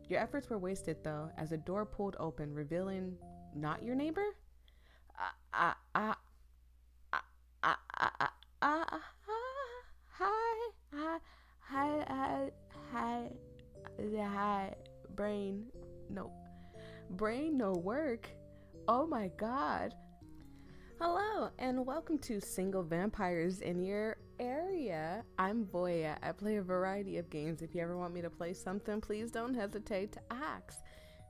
Your efforts were wasted, though, as the door pulled open, revealing not your neighbor? Uh, uh, uh, uh, uh, uh, uh, uh, hi, hi, hi, hi, hi, hi, brain, no, brain, no work. Oh my god. Hello, and welcome to Single Vampires in Your Area. I'm Voyia. I play a variety of games. If you ever want me to play something, please don't hesitate to ask.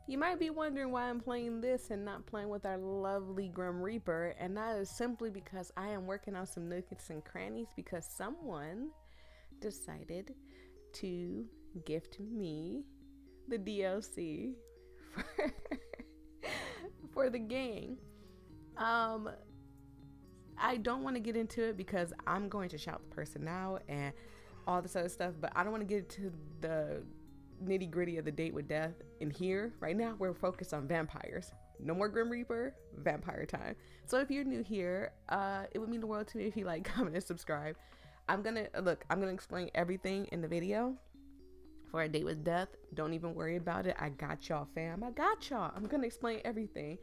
You might be wondering why I'm playing this and not playing with our lovely Grim Reaper, and that is simply because I am working on some nooks and crannies because someone decided to gift me the DLC for, for the game. I don't want to get into it because I'm going to shout the person out and all this other stuff, but I don't want to get into the nitty gritty of the date with death in here. Right now, we're focused on vampires. No more Grim Reaper, vampire time. So if you're new here, it would mean the world to me if you like, comment, and subscribe. I'm gonna explain everything in the video for a date with death. Don't even worry about it. I got y'all, fam. I got y'all. I'm gonna explain everything.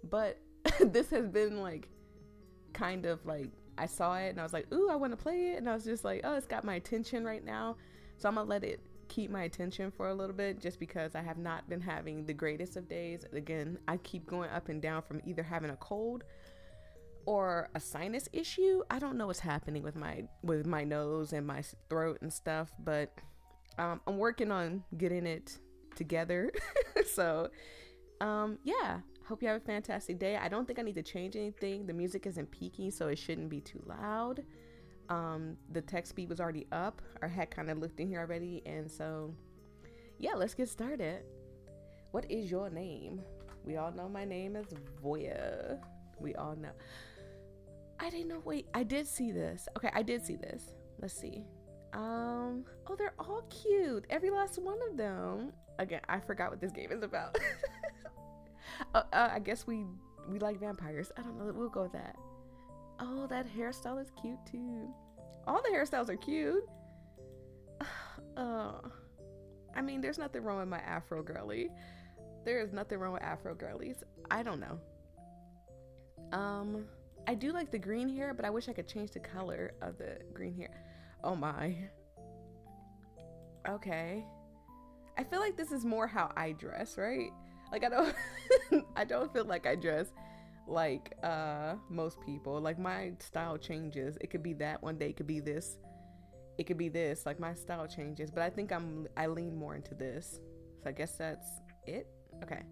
But this has been like kind of like, I saw it and I was like, ooh, I want to play it, and I was just like, oh, it's got my attention right now, so I'm gonna let it keep my attention for a little bit, just because I have not been having the greatest of days. Again, I keep going up and down from either having a cold or a sinus issue. I don't know what's happening with my nose and my throat and stuff, but I'm working on getting it together. So yeah, hope you have a fantastic day. I don't think I need to change anything. The music isn't peaking, so it shouldn't be too loud. The text speed was already up. Our head kind of looked in here already, and so yeah, let's get started. What is your name? We all know my name is Voyia. We all know. I didn't know. Wait, I did see this. Okay, I did see this. Let's see. Oh, they're all cute. Every last one of them. Again, I forgot what this game is about. I guess we like vampires. I don't know. We'll go with that. Oh, that hairstyle is cute too. All the hairstyles are cute. I mean, there's nothing wrong with my Afro girly. There is nothing wrong with Afro girlies. I don't know. I do like the green hair, but I wish I could change the color of the green hair. Oh my. Okay. I feel like this is more how I dress, right? Like, I don't I don't feel like I dress like most people. Like, my style changes. It could be that one day, it could be this. It could be this. Like, my style changes, but I think I lean more into this. So I guess that's it. Okay.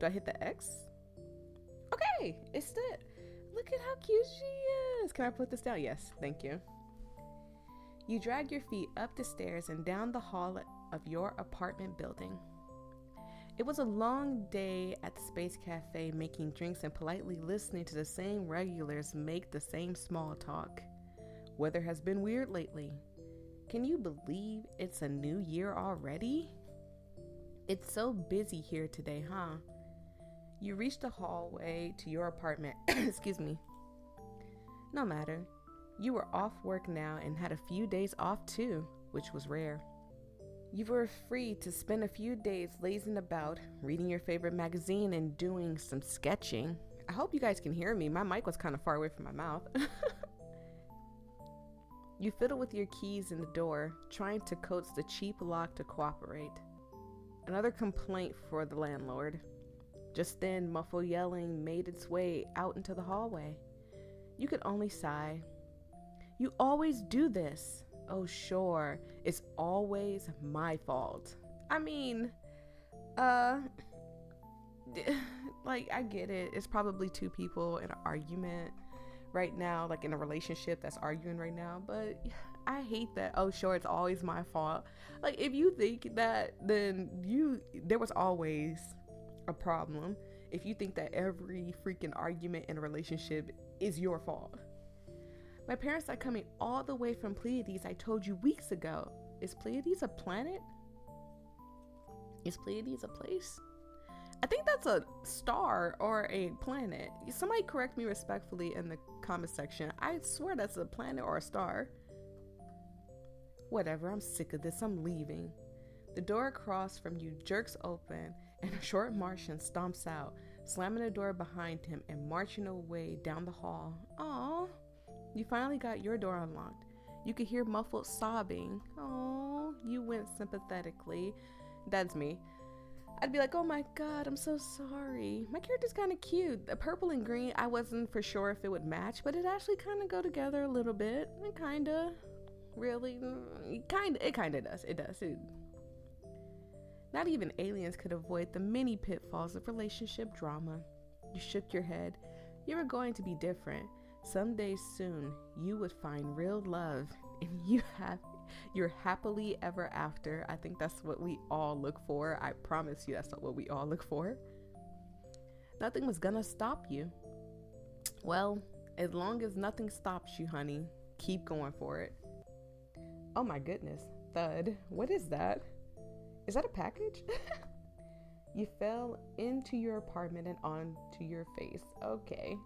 Do I hit the X? Okay, it's it. Look at how cute she is. Can I put this down? Yes, thank you. You drag your feet up the stairs and down the hall of your apartment building. It was a long day at the Space Cafe, making drinks and politely listening to the same regulars make the same small talk. Weather has been weird lately. Can you believe it's a new year already? It's so busy here today, huh? You reach the hallway to your apartment. Excuse me. No matter. You were off work now and had a few days off too, which was rare. You were free to spend a few days lazing about, reading your favorite magazine and doing some sketching. I hope you guys can hear me. My mic was kind of far away from my mouth. You fiddle with your keys in the door, trying to coax the cheap lock to cooperate. Another complaint for the landlord. Just then, muffled yelling made its way out into the hallway. You could only sigh. You always do this. Oh, sure. It's always my fault. I mean, like, I get it. It's probably two people in an argument right now, like in a relationship that's arguing right now. But I hate that. Oh, sure. It's always my fault. Like, if you think that, then there was always a problem. If you think that every freaking argument in a relationship is your fault. My parents are coming all the way from Pleiades. I told you weeks ago. Is Pleiades a planet? Is Pleiades a place? I think that's a star or a planet. Somebody correct me respectfully in the comment section. I swear that's a planet or a star. Whatever, I'm sick of this. I'm leaving. The door across from you jerks open, and a short Martian stomps out, slamming the door behind him and marching away down the hall. Aw, you finally got your door unlocked. You could hear muffled sobbing. Oh, you went sympathetically. That's me. I'd be like, oh my god, I'm so sorry. My character's kind of cute. The purple and green, I wasn't for sure if it would match, but it actually kind of go together a little bit. It kind of, really, it kind of does. It does. Not even aliens could avoid the many pitfalls of relationship drama. You shook your head. You were going to be different. Someday soon, you would find real love, and you're happily ever after. I think that's what we all look for. I promise you that's not what we all look for. Nothing was gonna stop you. Well, as long as nothing stops you, honey, keep going for it. Oh my goodness, thud. What is that? Is that a package? You fell into your apartment and onto your face. Okay.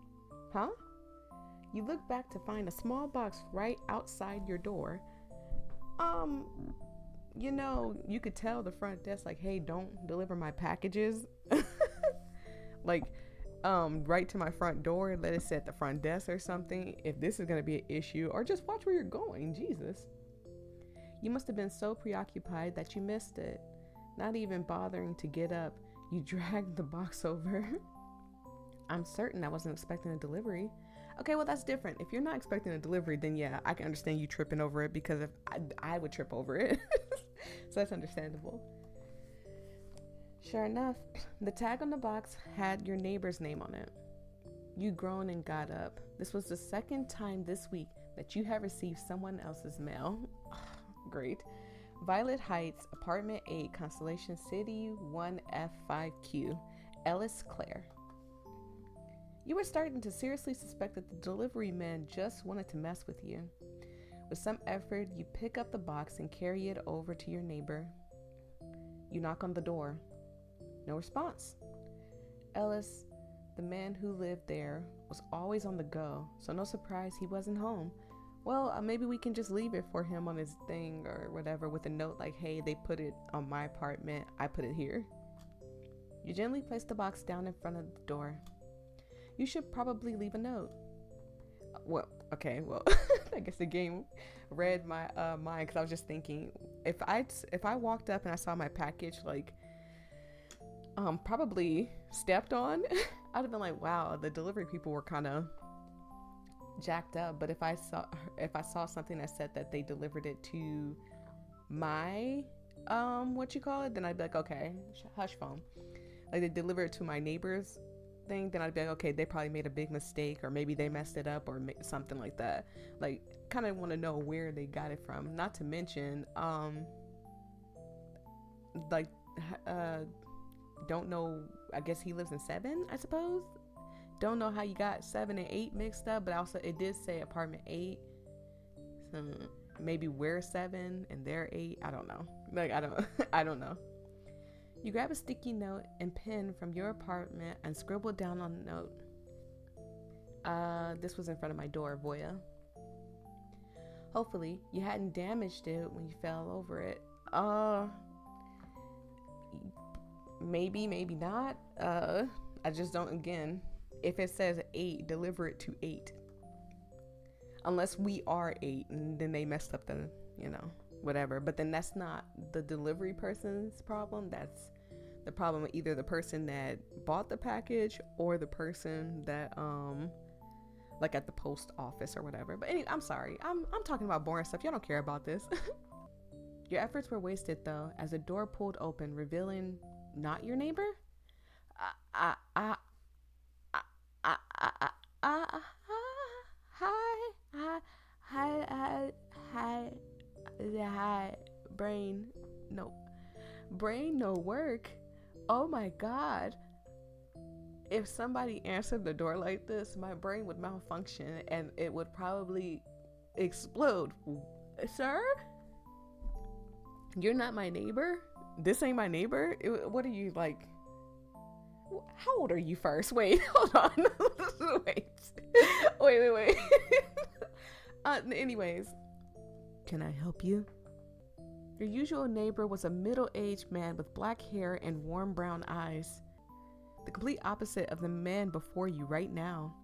Huh? You look back to find a small box right outside your door. You could tell the front desk, like, hey, don't deliver my packages. Like, right to my front door, let it sit at the front desk or something, if this is gonna be an issue, or just watch where you're going, Jesus. You must have been so preoccupied that you missed it. Not even bothering to get up, you dragged the box over. I'm certain I wasn't expecting a delivery. Okay, well, that's different. If you're not expecting a delivery, then yeah, I can understand you tripping over it, because if I would trip over it. So that's understandable. Sure enough, the tag on the box had your neighbor's name on it. You groaned and got up. This was the second time this week that you have received someone else's mail. Great. Violet Heights, Apartment 8, Constellation City 1F5Q, Ellis Clare. You were starting to seriously suspect that the delivery man just wanted to mess with you. With some effort, you pick up the box and carry it over to your neighbor. You knock on the door. No response. Ellis, the man who lived there, was always on the go, so no surprise he wasn't home. Well, maybe we can just leave it for him on his thing or whatever, with a note like, hey, they put it on my apartment, I put it here. You gently place the box down in front of the door. You should probably leave a note. Well, I guess the game read my mind, because I was just thinking, if I walked up and I saw my package, like, probably stepped on, I'd have been like, wow, the delivery people were kind of jacked up. But if I saw something that said that they delivered it to my then I'd be like, okay, hush phone. Like, they delivered it to my neighbor's thing, then I'd be like, okay, they probably made a big mistake, or maybe they messed it up, or something like that. Like, kind of want to know where they got it from. Not to mention, don't know, I guess he lives in 7, I suppose. Don't know how you got 7 and 8 mixed up, but also it did say apartment 8. So maybe we're 7 and they're 8. I don't know. Like, I don't know. You grab a sticky note and pen from your apartment and scribble down on the note. This was in front of my door, voyia. Hopefully, you hadn't damaged it when you fell over it. Maybe not. I just don't, again, if it says 8, deliver it to 8. Unless we are 8 and then they messed up the, whatever. But then that's not the delivery person's problem. That's the problem with either the person that bought the package or the person that, like at the post office or whatever. But anyway, I'm sorry. I'm talking about boring stuff. Y'all don't care about this. Your efforts were wasted, though, as the door pulled open, revealing not your neighbor? Hi. Brain no work. Oh my god. If somebody answered the door like this, my brain would malfunction and it would probably explode. Sir? You're not my neighbor? This ain't my neighbor? What are you, like? How old are you first? Wait, hold on. Wait. Anyways, can I help you? Your usual neighbor was a middle-aged man with black hair and warm brown eyes, the complete opposite of the man before you right now.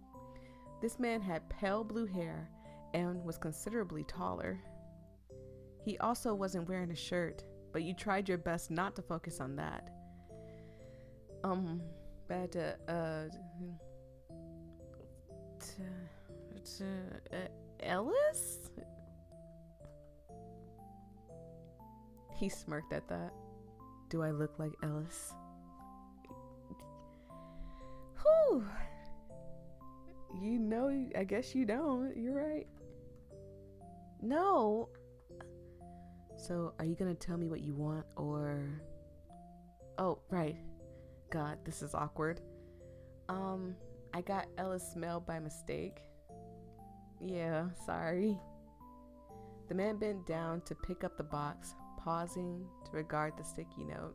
This man had pale blue hair and was considerably taller. He also wasn't wearing a shirt, but you tried your best not to focus on that. Ellis? He smirked at that. Do I look like Ellis? Whew. You know, I guess you don't. You're right. No. So, are you gonna tell me what you want, or... Oh, right. God, this is awkward. I got Ellis mail by mistake. Yeah, sorry. The man bent down to pick up the box, pausing to regard the sticky note.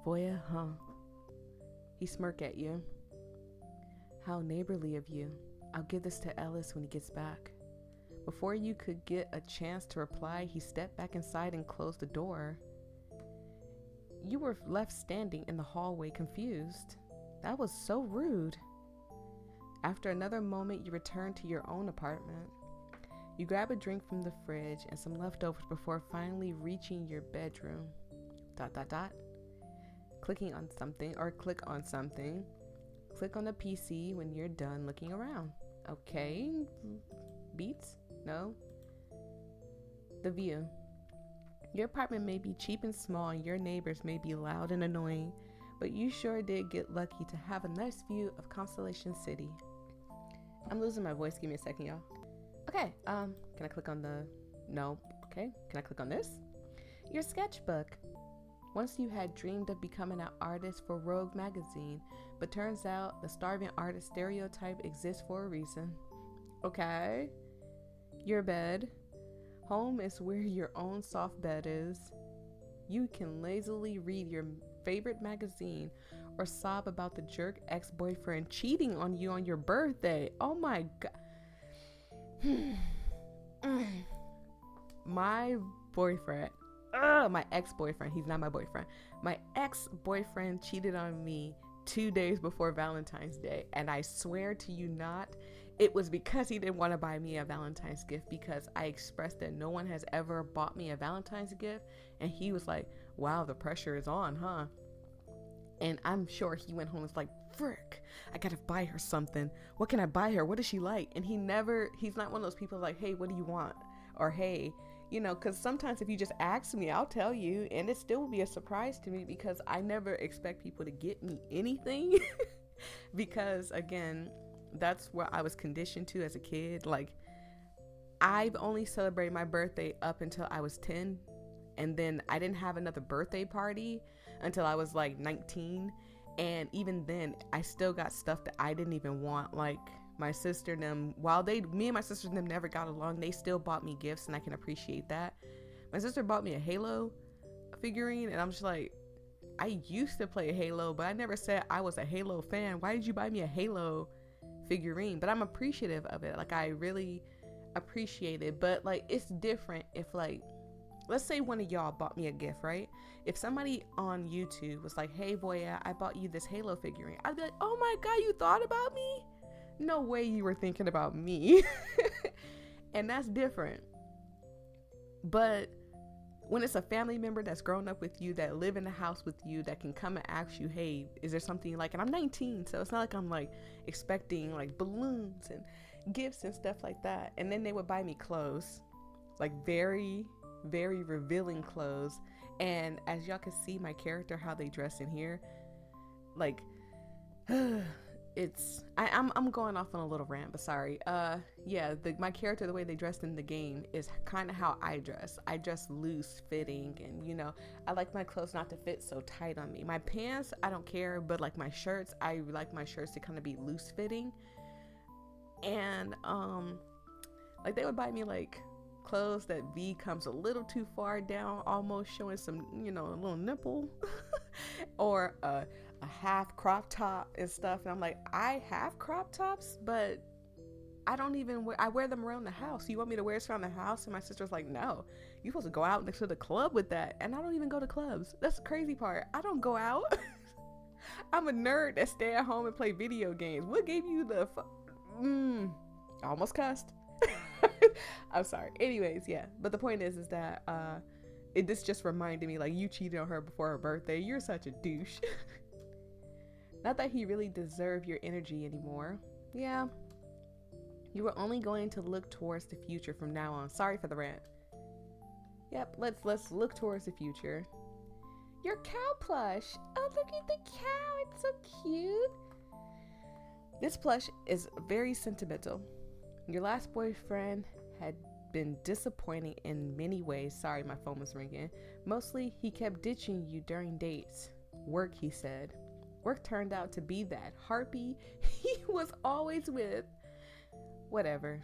Voyia, huh? He smirked at you. How neighborly of you. I'll give this to Ellis when he gets back. Before you could get a chance to reply, he stepped back inside and closed the door. You were left standing in the hallway, confused. That was so rude. After another moment, you returned to your own apartment. You grab a drink from the fridge and some leftovers before finally reaching your bedroom. ... Clicking on something or click on something. Click on the PC when you're done looking around. Okay. Beats? No. The view. Your apartment may be cheap and small and your neighbors may be loud and annoying, but you sure did get lucky to have a nice view of Constellation City. I'm losing my voice. Give me a second, y'all. Okay, can I click on the... No. Okay, can I click on this? Your sketchbook. Once you had dreamed of becoming an artist for Rogue magazine, but turns out the starving artist stereotype exists for a reason. Okay. Your bed. Home is where your own soft bed is. You can lazily read your favorite magazine or sob about the jerk ex-boyfriend cheating on you on your birthday. Oh my god. My boyfriend. My ex-boyfriend. He's not my boyfriend. My ex-boyfriend cheated on me 2 days before Valentine's Day. And I swear to you not, it was because he didn't want to buy me a Valentine's gift, because I expressed that no one has ever bought me a Valentine's gift. And he was like, wow, the pressure is on, huh? And I'm sure he went home and was like, frick, I gotta buy her something. What can I buy her? What does she like? And he's not one of those people like, hey, what do you want? Or hey, you know, because sometimes if you just ask me, I'll tell you, and it still will be a surprise to me because I never expect people to get me anything because, again, that's what I was conditioned to as a kid. Like, I've only celebrated my birthday up until I was 10, and then I didn't have another birthday party until I was like 19, and even then, I still got stuff that I didn't even want, like my sister and them, while me and my sister and them never got along, they still bought me gifts, and I can appreciate that. My sister bought me a Halo figurine, and I'm just like, I used to play Halo, but I never said I was a Halo fan. Why did you buy me a Halo figurine? But I'm appreciative of it. Like, I really appreciate it. But like, it's different if, like, let's say one of y'all bought me a gift, right? If somebody on YouTube was like, hey, Voyia, I bought you this Halo figurine, I'd be like, oh my God, you thought about me? No way you were thinking about me. And that's different. But when it's a family member that's grown up with you, that live in the house with you, that can come and ask you, hey, is there something you like? And I'm 19, so it's not like I'm like expecting like balloons and gifts and stuff like that. And then they would buy me clothes, like very, very revealing clothes. And as y'all can see my character, how they dress in here, like I'm going off on a little rant, but sorry. Yeah, my character, the way they dressed in the game is kind of how I dress. I dress loose fitting, and you know, I like my clothes not to fit so tight on me. My pants, I don't care, but like my shirts, I like my shirts to kind of be loose fitting. And like they would buy me like clothes that V comes a little too far down, almost showing some, you know, a little nipple, or a half crop top and stuff. And I'm like, I have crop tops, but I don't even wear, I wear them around the house. You want me to wear this around the house? And my sister's like, no, you're supposed to go out next to the club with that. And I don't even go to clubs. That's the crazy part. I don't go out. I'm a nerd that stay at home and play video games. What gave you the I almost cussed. I'm sorry. Anyways, yeah. But the point is that this just reminded me, like, you cheated on her before her birthday. You're such a douche. Not that he really deserved your energy anymore. Yeah. You were only going to look towards the future from now on. Sorry for the rant. Yep, let's look towards the future. Your cow plush. Oh, look at the cow. It's so cute. This plush is very sentimental. Your last boyfriend had been disappointing in many ways. Sorry, my phone was ringing. Mostly, he kept ditching you during dates. Work, he said. Work turned out to be that harpy he was always with. Whatever.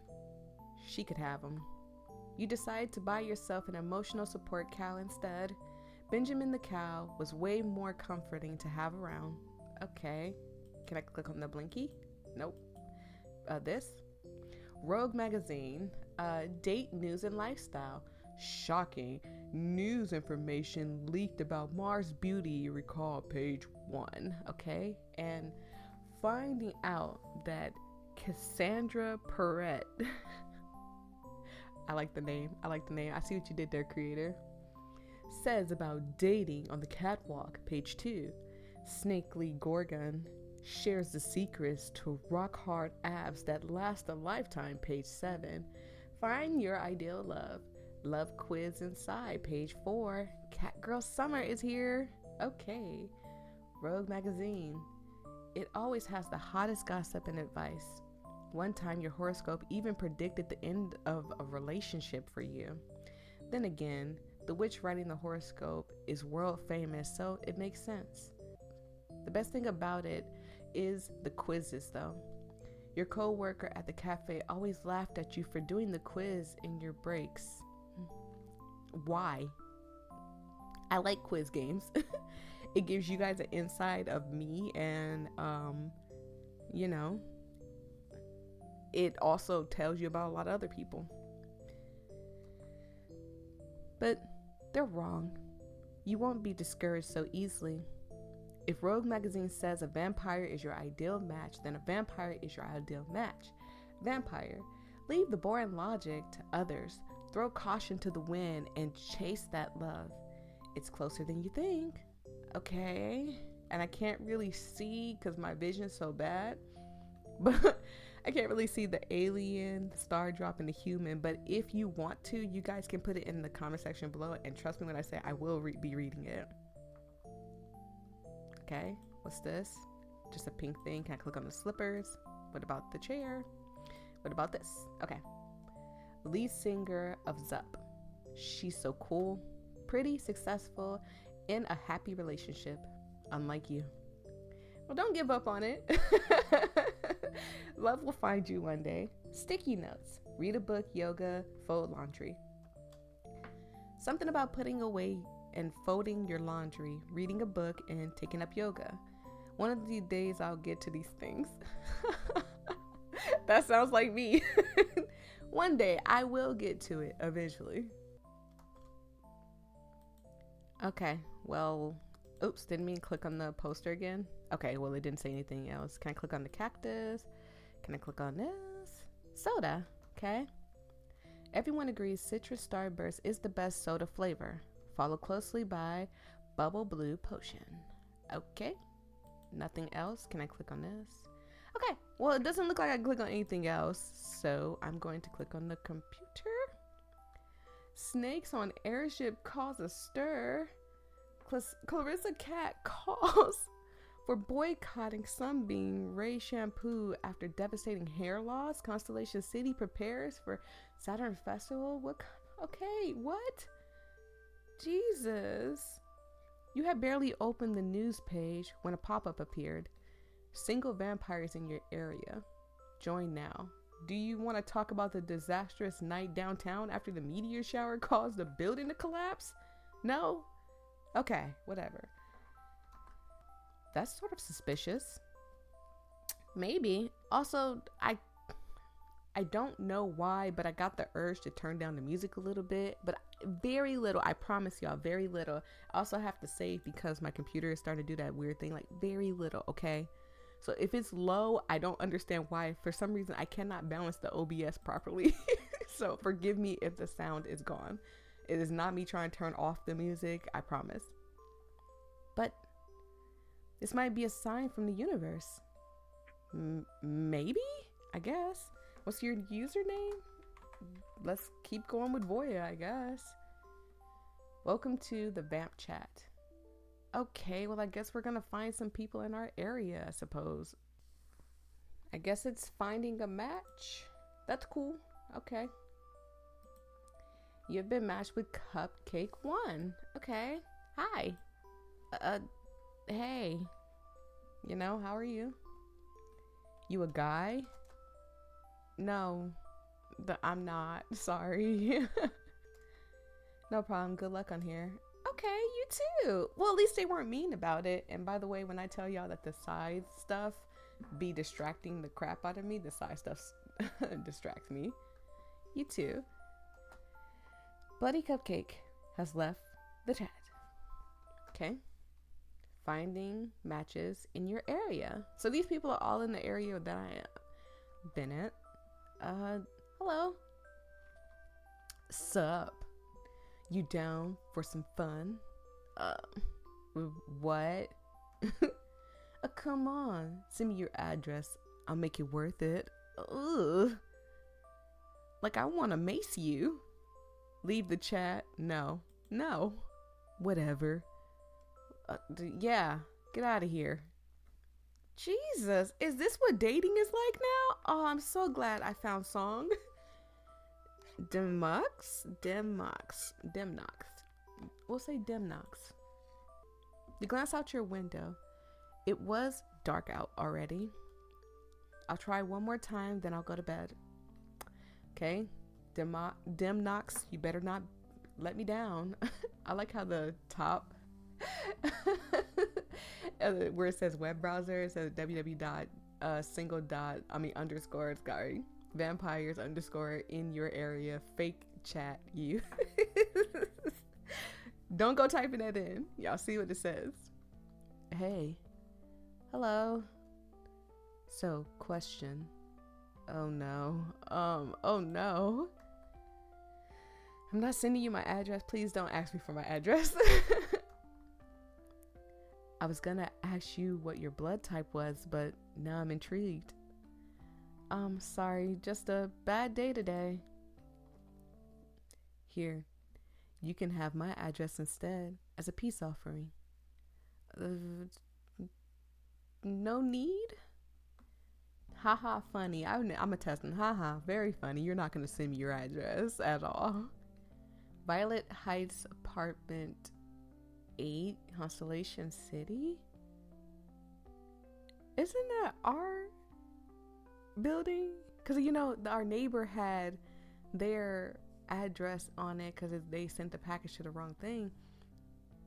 She could have him. You decided to buy yourself an emotional support cow instead. Benjamin the cow was way more comforting to have around. Okay. Can I click on the blinky? Nope. This? Rogue Magazine. Date, news, and lifestyle. Shocking. News information leaked about Mars Beauty, recall page 1. Okay? And finding out that Cassandra Perret I like the name. I see what you did there, creator. Says about dating on the catwalk, page 2. Snakely Gorgon shares the secrets to rock-hard abs that last a lifetime, page 7. Find your ideal love. Love quiz inside, page 4. Catgirl Summer is here. Okay. Rogue Magazine. It always has the hottest gossip and advice. One time your horoscope even predicted the end of a relationship for you. Then again, the witch writing the horoscope is world famous, so it makes sense. The best thing about it is the quizzes, though. Your co-worker at the cafe always laughed at you for doing the quiz in your breaks. Why? I like quiz games. It gives you guys an insight of me, and it also tells you about a lot of other people. But they're wrong. You won't be discouraged so easily. If Rogue Magazine says a vampire is your ideal match, then a vampire is your ideal match. Vampire, leave the boring logic to others. Throw caution to the wind and chase that love. It's closer than you think. Okay? And I can't really see because my vision's so bad. But I can't really see the alien, the star drop, and the human. But if you want to, you guys can put it in the comment section below. And trust me when I say I will be reading it. Okay, what's this? Just a pink thing. Can I click on the slippers? What about the chair? What about this? Okay. Lead singer of Zup. She's so cool, pretty, successful, in a happy relationship, unlike you. Well, don't give up on it. Love will find you one day. Sticky notes. Read a book, yoga, fold laundry. Something about putting away and folding your laundry, reading a book, and taking up yoga. One of these days I'll get to these things. That sounds like me. One day I will get to it eventually. Okay, well, oops, didn't mean click on the poster again. Okay, well, it didn't say anything else. Can I click on the cactus? Can I click on this? Soda, okay. Everyone agrees citrus starburst is the best soda flavor. Followed closely by bubble blue potion. Okay, nothing else. Can I click on this? Okay, well, it doesn't look like I can click on anything else, so I'm going to click on the computer. Snakes on airship cause a stir. Clarissa Cat calls for boycotting Sunbeam Ray shampoo after devastating hair loss. Constellation City prepares for Saturn Festival. Okay, what? Jesus. You had barely opened the news page when a pop-up appeared. Single vampires in your area. Join now. Do you want to talk about the disastrous night downtown after the meteor shower caused the building to collapse? No? Okay, whatever. That's sort of suspicious. Maybe. Also, I don't know why, but I got the urge to turn down the music a little bit, but very little. I promise y'all, very little. I also have to save because my computer is starting to do that weird thing, like very little, okay? So if it's low, I don't understand why. For some reason, I cannot balance the OBS properly. So forgive me if the sound is gone. It is not me trying to turn off the music, I promise. But this might be a sign from the universe. Maybe? I guess. What's your username? Let's keep going with Voyia, I guess. Welcome to the Vamp chat. Okay, well, I guess we're gonna find some people in our area, I suppose. I guess it's finding a match. That's cool. Okay. You've been matched with Cupcake 1. Okay. Hi. Hey. You know, how are you? You a guy? No. I'm not. Sorry. No problem. Good luck on here. Okay, you too. Well, at least they weren't mean about it. And by the way, when I tell y'all that the side stuff be distracting the crap out of me, the side stuff distracts me. You too. Bloody Cupcake has left the chat. Okay. Finding matches in your area. So these people are all in the area that I am. Bennett. Hello. Sup? You down for some fun? What? Come on. Send me your address. I'll make it worth it. Ugh. Like I want to mace you. Leave the chat. No. Whatever. Yeah. Get out of here. Jesus. Is this what dating is like now? Oh, I'm so glad I found song. Demnox. We'll say Demnox. You glance out your window. It was dark out already. I'll try one more time, then I'll go to bed. Okay? Demnox, you better not let me down. I like how the top where it says web browser, it says vampires underscore in your area fake chat you. Don't go typing that in. Y'all see what it says. Hey. Hello. So, question. Oh no. Oh no. I'm not sending you my address. Please don't ask me for my address. I was gonna ask you what your blood type was, but now I'm intrigued. Sorry, just a bad day today. Here, you can have my address instead as a peace offering. No need? Haha, funny. I'm a testing. Haha, very funny. You're not gonna send me your address at all. Violet Heights Apartment 8, Constellation City? Isn't that our building? Because, you know, our neighbor had their address on it because they sent the package to the wrong thing.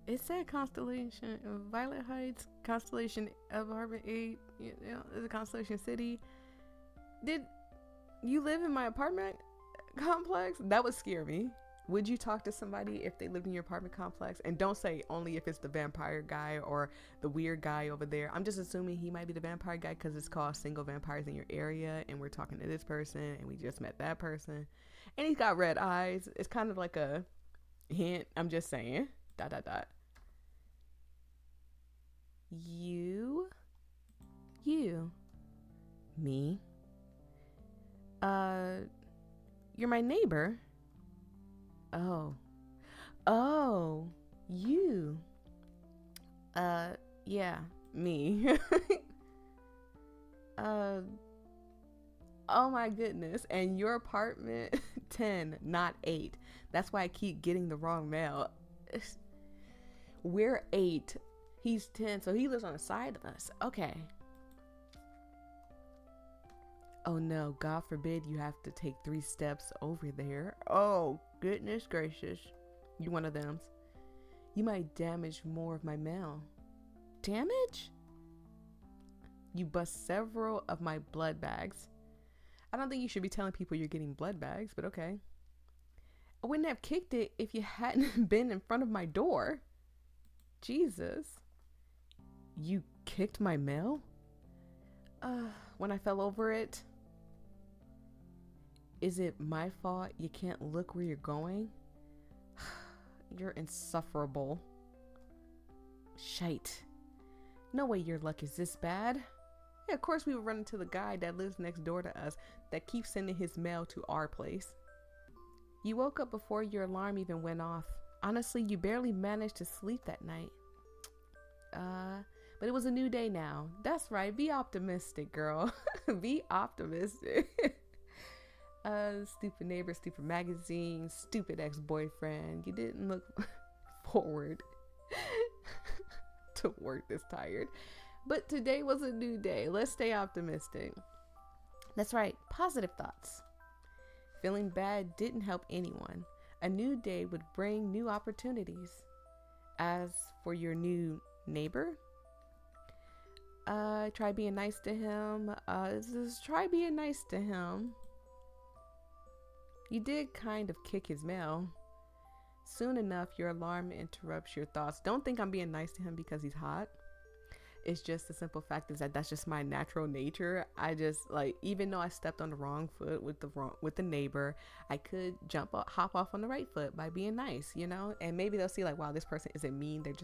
It said Constellation, Violet Heights, Constellation Apartment 8, you know, it's a Constellation City. Did you live in my apartment complex? That would scare me. Would you talk to somebody if they lived in your apartment complex? And don't say only if it's the vampire guy or the weird guy over there. I'm just assuming he might be the vampire guy because it's called Single Vampires in Your Area. And we're talking to this person and we just met that person. And he's got red eyes. It's kind of like a hint. I'm just saying. ... You. Me. You're my neighbor. Oh, you. Yeah, me. Oh my goodness. And your apartment 10, not 8. That's why I keep getting the wrong mail. We're 8. He's 10, so he lives on the side of us. Okay. Oh no, God forbid you have to take 3 steps over there. Oh, goodness gracious. You one of them. You might damage more of my mail. Damage? You bust several of my blood bags. I don't think you should be telling people you're getting blood bags, but okay. I wouldn't have kicked it if you hadn't been in front of my door. Jesus. You kicked my mail? When I fell over it? Is it my fault you can't look where you're going? You're insufferable. Shite. No way your luck is this bad. Yeah, of course we would run into the guy that lives next door to us that keeps sending his mail to our place. You woke up before your alarm even went off. Honestly, you barely managed to sleep that night. But it was a new day now. That's right. Be optimistic, girl. Be optimistic. Stupid neighbor, stupid magazine, stupid ex-boyfriend. You didn't look forward to work this tired. But today was a new day. Let's stay optimistic. That's right. Positive thoughts. Feeling bad didn't help anyone. A new day would bring new opportunities. As for your new neighbor, try being nice to him. Just try being nice to him. You did kind of kick his mail. Soon enough, your alarm interrupts your thoughts. Don't think I'm being nice to him because he's hot. It's just the simple fact is that that's just my natural nature. I just even though I stepped on the wrong foot with the neighbor, I could hop off on the right foot by being nice, and maybe they'll see wow, this person isn't mean. They're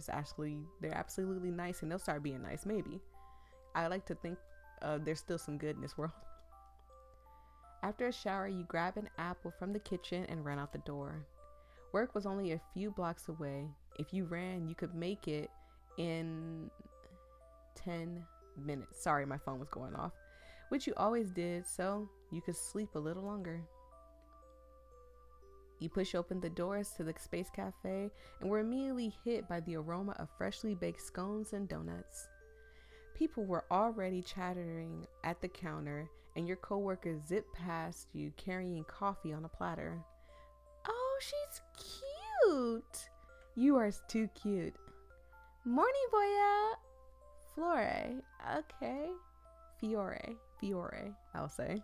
absolutely nice, and they'll start being nice. Maybe. I like to think there's still some good in this world. After a shower, you grab an apple from the kitchen and ran out the door. Work was only a few blocks away. If you ran, you could make it in 10 minutes. Sorry, my phone was going off. Which you always did, so you could sleep a little longer. You push open the doors to the Space Cafe and were immediately hit by the aroma of freshly baked scones and donuts. People were already chattering at the counter, and your coworker zipped past you carrying coffee on a platter. Oh, she's cute. You are too cute. Morning, voyia. Flore. Okay. Fiore, I'll say.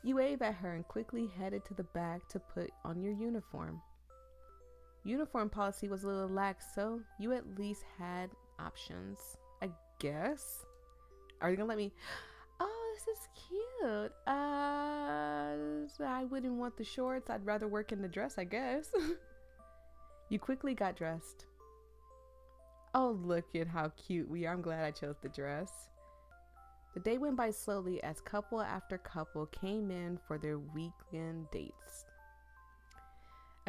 You wave at her and quickly headed to the back to put on your uniform. Uniform policy was a little lax, so you at least had options, I guess. Are you gonna let me? Oh, this is cute. I wouldn't want the shorts. I'd rather work in the dress, I guess. You quickly got dressed. Oh, look at how cute we are. I'm glad I chose the dress. The day went by slowly as couple after couple came in for their weekend dates.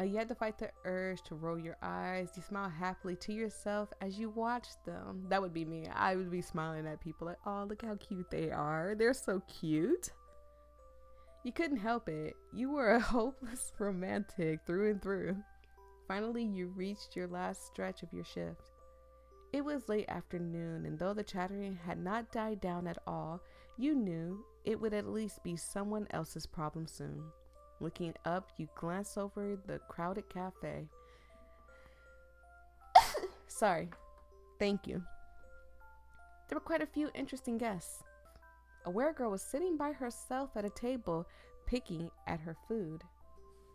You had to fight the urge to roll your eyes. You smile happily to yourself as you watched them. That would be me. I would be smiling at people like, oh, look how cute they are. They're so cute. You couldn't help it. You were a hopeless romantic through and through. Finally, you reached your last stretch of your shift. It was late afternoon, and though the chattering had not died down at all, you knew it would at least be someone else's problem soon. Looking up, you glance over the crowded cafe. Sorry. Thank you. There were quite a few interesting guests. A weregirl was sitting by herself at a table, picking at her food.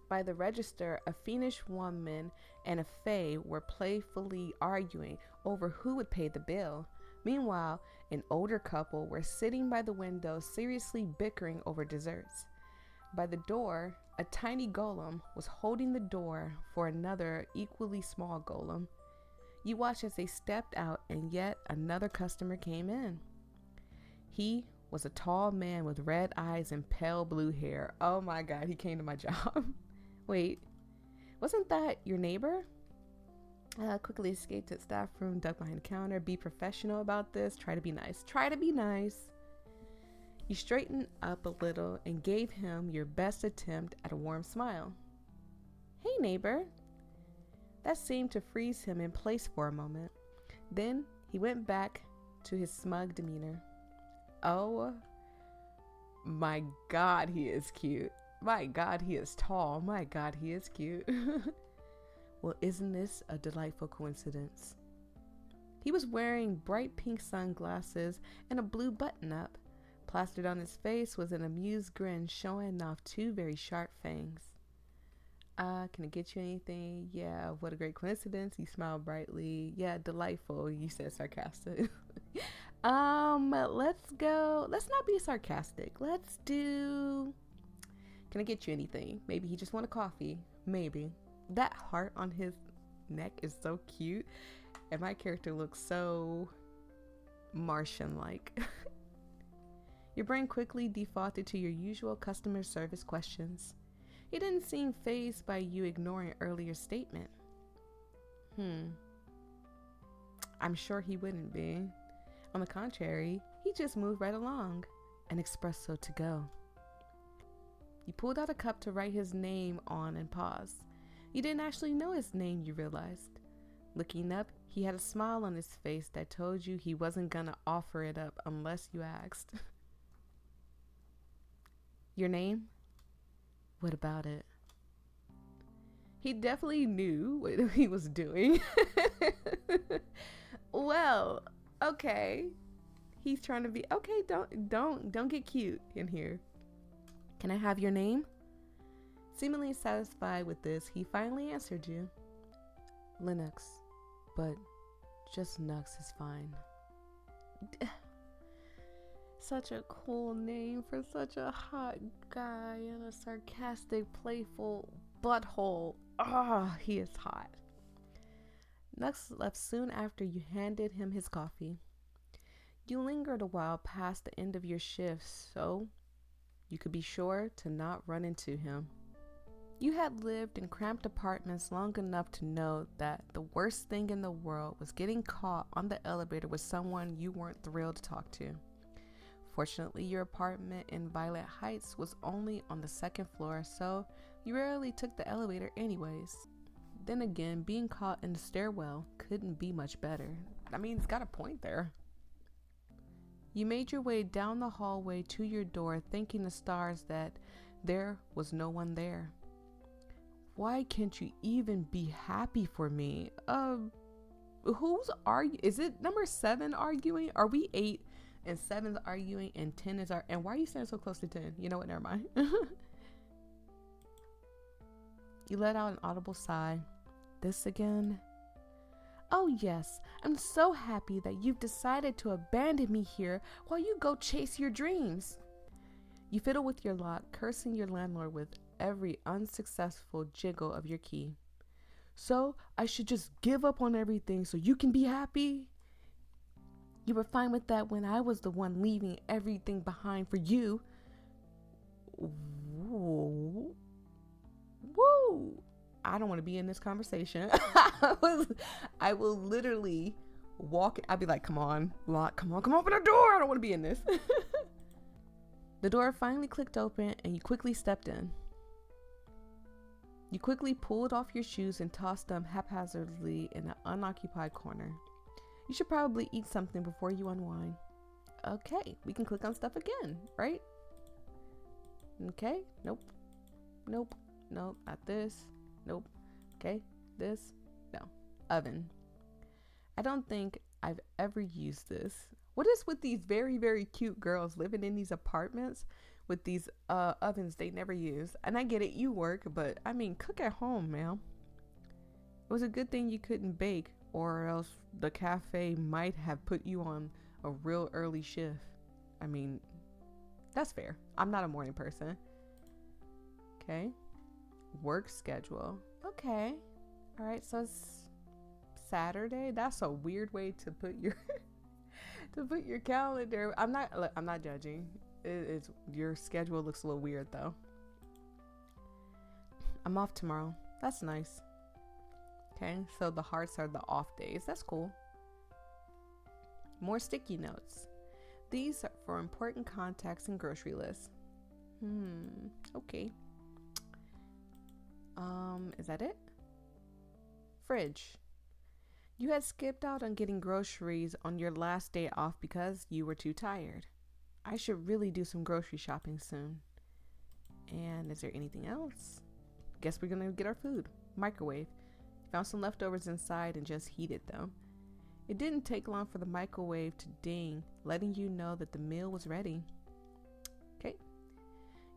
By the register, a fiendish woman and a fae were playfully arguing over who would pay the bill. Meanwhile, an older couple were sitting by the window, seriously bickering over desserts. By the door, a tiny golem was holding the door for another equally small golem. You watched as they stepped out and yet another customer came in. He was a tall man with red eyes and pale blue hair. Oh my God, he came to my job. Wait, wasn't that your neighbor? Quickly escaped to the staff room, ducked behind the counter. Be professional about this. Try to be nice. Try to be nice. You straightened up a little and gave him your best attempt at a warm smile. Hey, neighbor. That seemed to freeze him in place for a moment. Then he went back to his smug demeanor. Oh my God, he is cute. My God, he is tall. My God, he is cute. Well, isn't this a delightful coincidence? He was wearing bright pink sunglasses and a blue button-up, Plastered on his face was an amused grin showing off two very sharp fangs. Can I get you anything? Yeah, what a great coincidence. He smiled brightly. Yeah, delightful, you said sarcastic. Let's go. Let's not be sarcastic. Let's do... Can I get you anything? Maybe he just want a coffee. Maybe. That heart on his neck is so cute. And my character looks so Martian-like. Your brain quickly defaulted to your usual customer service questions. He didn't seem fazed by you ignoring earlier statement. I'm sure he wouldn't be. On the contrary, he just moved right along. An espresso to go. You pulled out a cup to write his name on and paused. You didn't actually know his name, you realized. Looking up, he had a smile on his face that told you he wasn't gonna offer it up unless you asked. Your name? What about it? He definitely knew what he was doing. Well, okay. He's trying to be okay. Don't get cute in here. Can I have your name? Seemingly satisfied with this, he finally answered you. Linux, but just Nux is fine. Such a cool name for such a hot guy and a sarcastic, playful butthole. He is hot. Nux left soon after you handed him his coffee. You lingered a while past the end of your shift so you could be sure to not run into him. You had lived in cramped apartments long enough to know that the worst thing in the world was getting caught on the elevator with someone you weren't thrilled to talk to. Fortunately, your apartment in Violet Heights was only on the second floor, so you rarely took the elevator anyways. Then again, being caught in the stairwell couldn't be much better. I mean, it's got a point there. You made your way down the hallway to your door, thanking the stars that there was no one there. Why can't you even be happy for me? Who's arguing? Is it number 7 arguing? Are we 8 and 7's arguing and 10 is and why are you standing so close to 10? You know what? Never mind. You let out an audible sigh. This again? Oh yes, I'm so happy that you've decided to abandon me here while you go chase your dreams. You fiddle with your lock, cursing your landlord with every unsuccessful jiggle of your key. So I should just give up on everything so you can be happy? You were fine with that when I was the one leaving everything behind for you. Whoa. Woo! I don't want to be in this conversation. I will literally walk. I'd be like, come on, lock, come on, open the door. I don't want to be in this. The door finally clicked open and you quickly stepped in. You quickly pulled off your shoes and tossed them haphazardly in an unoccupied corner. You should probably eat something before you unwind. Okay, we can click on stuff again, right? Okay, nope, not this, nope, okay, this, no, oven. I don't think I've ever used this. What is with these very, very cute girls living in these apartments with these ovens they never use? And I get it, you work, but I mean, cook at home, man. It was a good thing you couldn't bake, or else the cafe might have put you on a real early shift. I mean, that's fair. I'm not a morning person. Okay. Work schedule. Okay. All right, so it's Saturday. That's a weird way to put your calendar. I'm not judging. It's your schedule looks a little weird though. I'm off tomorrow. That's nice. Okay, so the hearts are the off days. That's cool. More sticky notes. These are for important contacts and grocery lists. Okay. Is that it? Fridge. You had skipped out on getting groceries on your last day off because you were too tired. I should really do some grocery shopping soon. And is there anything else? Guess we're gonna get our food. Microwave. Found some leftovers inside and just heated them. It didn't take long for the microwave to ding, letting you know that the meal was ready.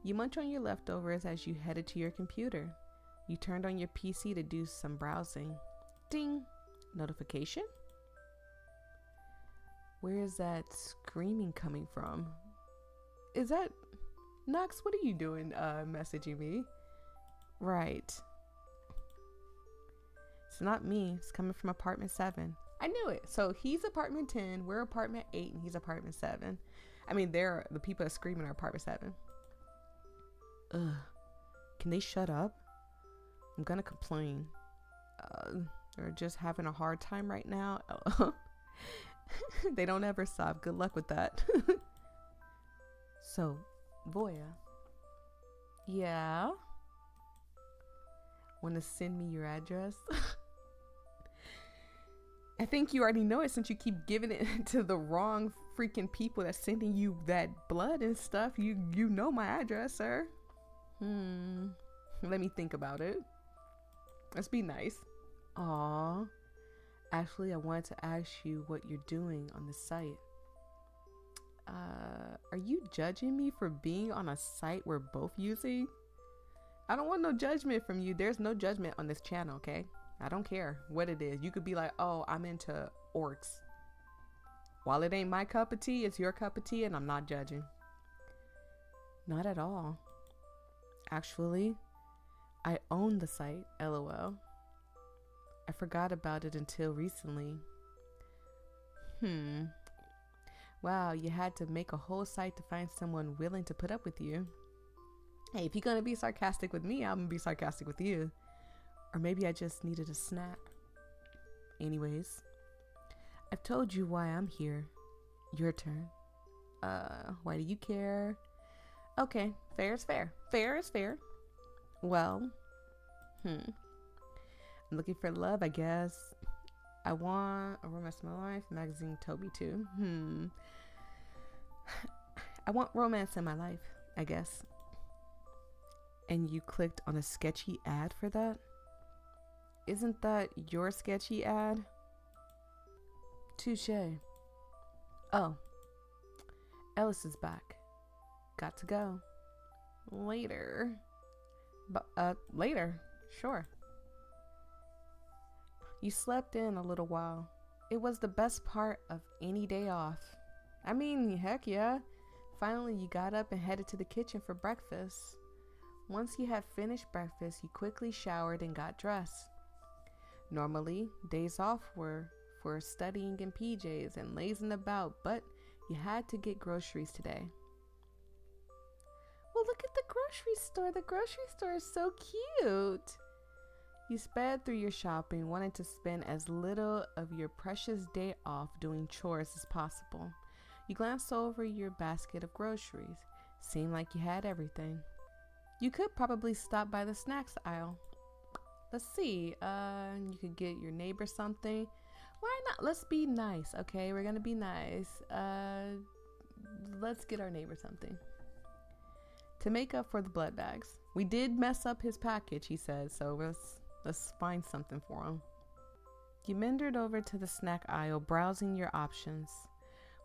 You munch on your leftovers as you headed to your computer. You turned on your PC to do some browsing. Ding! Notification? Where is that screaming coming from? Is that... Knox, what are you doing messaging me? Right. It's not me. It's coming from apartment 7. I knew it. So he's apartment 10, we're apartment 8, and he's apartment 7. I mean, the people that screaming are apartment 7. Ugh. Can they shut up? I'm gonna complain. They're just having a hard time right now. They don't ever stop. Good luck with that. So, Voyia. Yeah? Want to send me your address? I think you already know it since you keep giving it to the wrong freaking people that's sending you that blood and stuff. You know my address, sir. Let me think about it. Let's be nice. Aw. Actually, I wanted to ask you what you're doing on the site. Are you judging me for being on a site we're both using? I don't want no judgment from you. There's no judgment on this channel, okay? I don't care what it is. You could be like, oh, I'm into orcs. While it ain't my cup of tea, it's your cup of tea, and I'm not judging. Not at all. Actually, I own the site, LOL. I forgot about it until recently. Wow, you had to make a whole site to find someone willing to put up with you. Hey, if you're gonna be sarcastic with me, I'm gonna be sarcastic with you. Or maybe I just needed a snack. Anyways, I've told you why I'm here. Your turn. Why do you care? Okay, fair is fair. Fair is fair. Well, I'm looking for love, I guess. I want a romance in my life. Magazine told me to. I want romance in my life, I guess. And you clicked on a sketchy ad for that? Isn't that your sketchy ad? Touche. Oh, Ellis is back. Got to go. Later. Later. Sure. You slept in a little while. It was the best part of any day off. I mean, heck yeah. Finally, you got up and headed to the kitchen for breakfast. Once you had finished breakfast, you quickly showered and got dressed. Normally, days off were for studying in PJs and lazing about, but you had to get groceries today. Well, look at the grocery store. The grocery store is so cute. You sped through your shopping, wanting to spend as little of your precious day off doing chores as possible. You glanced over your basket of groceries. Seemed like you had everything. You could probably stop by the snacks aisle. Let's see, you could get your neighbor something. Why not? Let's be nice, okay? We're gonna be nice. Let's get our neighbor something. To make up for the blood bags. We did mess up his package, he said, so let's find something for him. You meandered over to the snack aisle, browsing your options.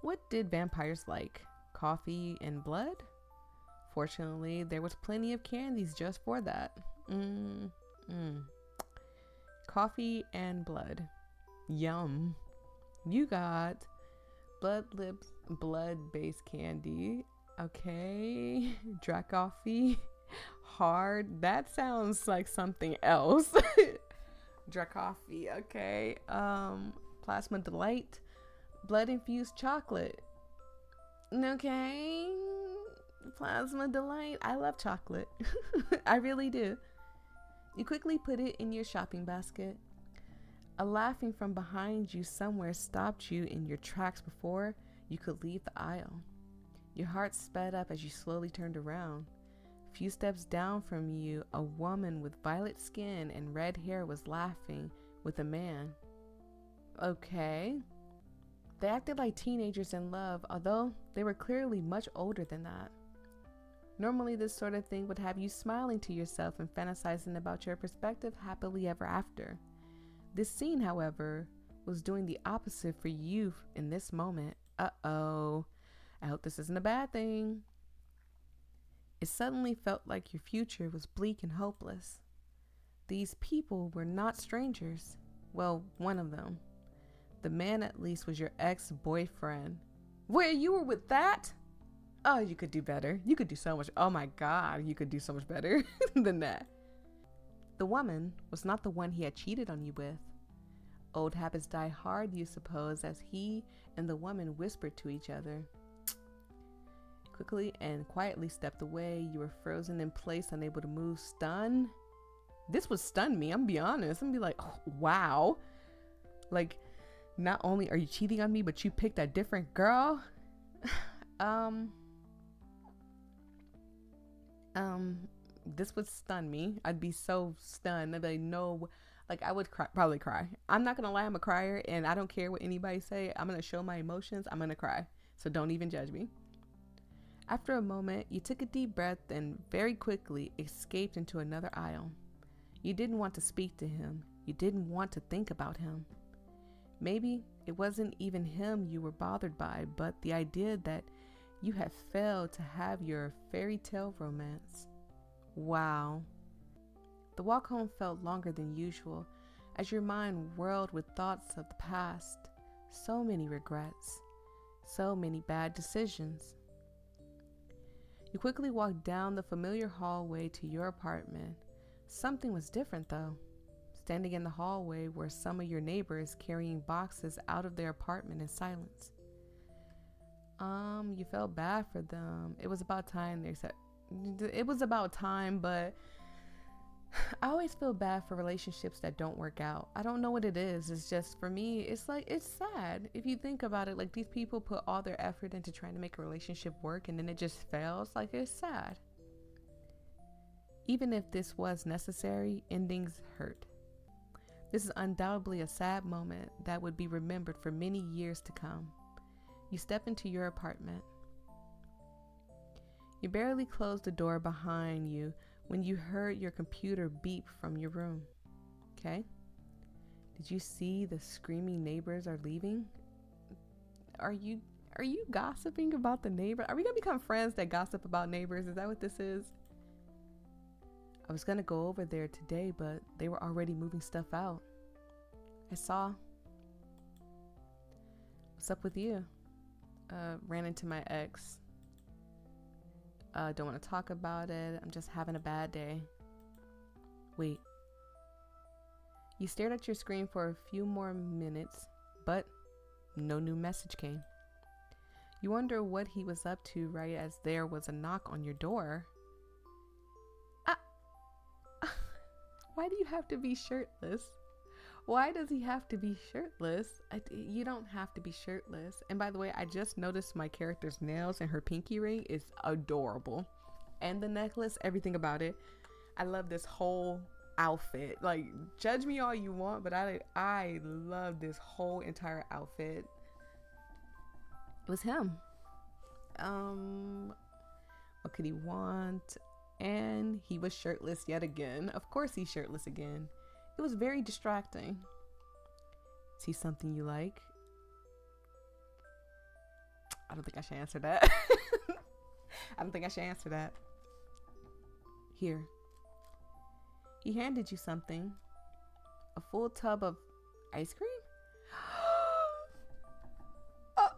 What did vampires like? Coffee and blood? Fortunately, there was plenty of candies just for that. Coffee and blood. Yum. You got blood lips, blood-based candy. Okay. Dry coffee. Hard. That sounds like something else. Dry coffee. Okay. Plasma delight. Blood infused chocolate. Okay. Plasma delight. I love chocolate. I really do. You quickly put it in your shopping basket. A laughing from behind you somewhere stopped you in your tracks before you could leave the aisle. Your heart sped up as you slowly turned around. A few steps down from you, a woman with violet skin and red hair was laughing with a man. Okay. They acted like teenagers in love, although they were clearly much older than that. Normally, this sort of thing would have you smiling to yourself and fantasizing about your prospective happily ever after. This scene, however, was doing the opposite for you in this moment. Uh-oh. I hope this isn't a bad thing. It suddenly felt like your future was bleak and hopeless. These people were not strangers. Well, one of them. The man at least was your ex-boyfriend. Where you were with that? Oh, you could do better. You could do so much. Oh my God, you could do so much better than that. The woman was not the one he had cheated on you with. Old habits die hard, you suppose, as he and the woman whispered to each other. Quickly and quietly stepped away. You were frozen in place, unable to move, stunned. This would stun me, I'm gonna be honest. I'm gonna be like, oh, wow. Like, not only are you cheating on me, but you picked a different girl. This would stun me. I'd be so stunned. I'd be like, no, like I would probably cry. I'm not gonna lie, I'm a crier, and I don't care what anybody say. I'm gonna show my emotions. I'm gonna cry. So don't even judge me. After a moment, you took a deep breath and very quickly escaped into another aisle. You didn't want to speak to him. You didn't want to think about him. Maybe it wasn't even him you were bothered by, but the idea that you had failed to have your fairy tale romance. Wow. The walk home felt longer than usual as your mind whirled with thoughts of the past. So many regrets. So many bad decisions. You quickly walked down the familiar hallway to your apartment. Something was different though. Standing in the hallway were some of your neighbors carrying boxes out of their apartment in silence. You felt bad for them. It was about time, they said. It was about time, but I always feel bad for relationships that don't work out. I don't know what it is. It's just, for me, it's like, it's sad. If you think about it, like these people put all their effort into trying to make a relationship work and then it just fails. Like, it's sad. Even if this was necessary, endings hurt. This is undoubtedly a sad moment that would be remembered for many years to come. You step into your apartment. You barely closed the door behind you when you heard your computer beep from your room. Okay? Did you see the screaming neighbors are leaving? Are you gossiping about the neighbor? Are we gonna become friends that gossip about neighbors? Is that what this is? I was gonna go over there today, but they were already moving stuff out. I saw. What's up with you? Ran into my ex. Don't want to talk about it. I'm just having a bad day. Wait. You stared at your screen for a few more minutes, but no new message came. You wonder what he was up to right as there was a knock on your door. Why do you have to be shirtless? Why does he have to be shirtless? You don't have to be shirtless. And by the way, I just noticed my character's nails and her pinky ring is adorable. And the necklace, everything about it. I love this whole outfit. Like, judge me all you want, but I love this whole entire outfit. It was him. What could he want? And he was shirtless yet again. Of course he's shirtless again. It was very distracting. Is he something you like? I don't think I should answer that. I don't think I should answer that. Here. He handed you something. A full tub of ice cream? Oh.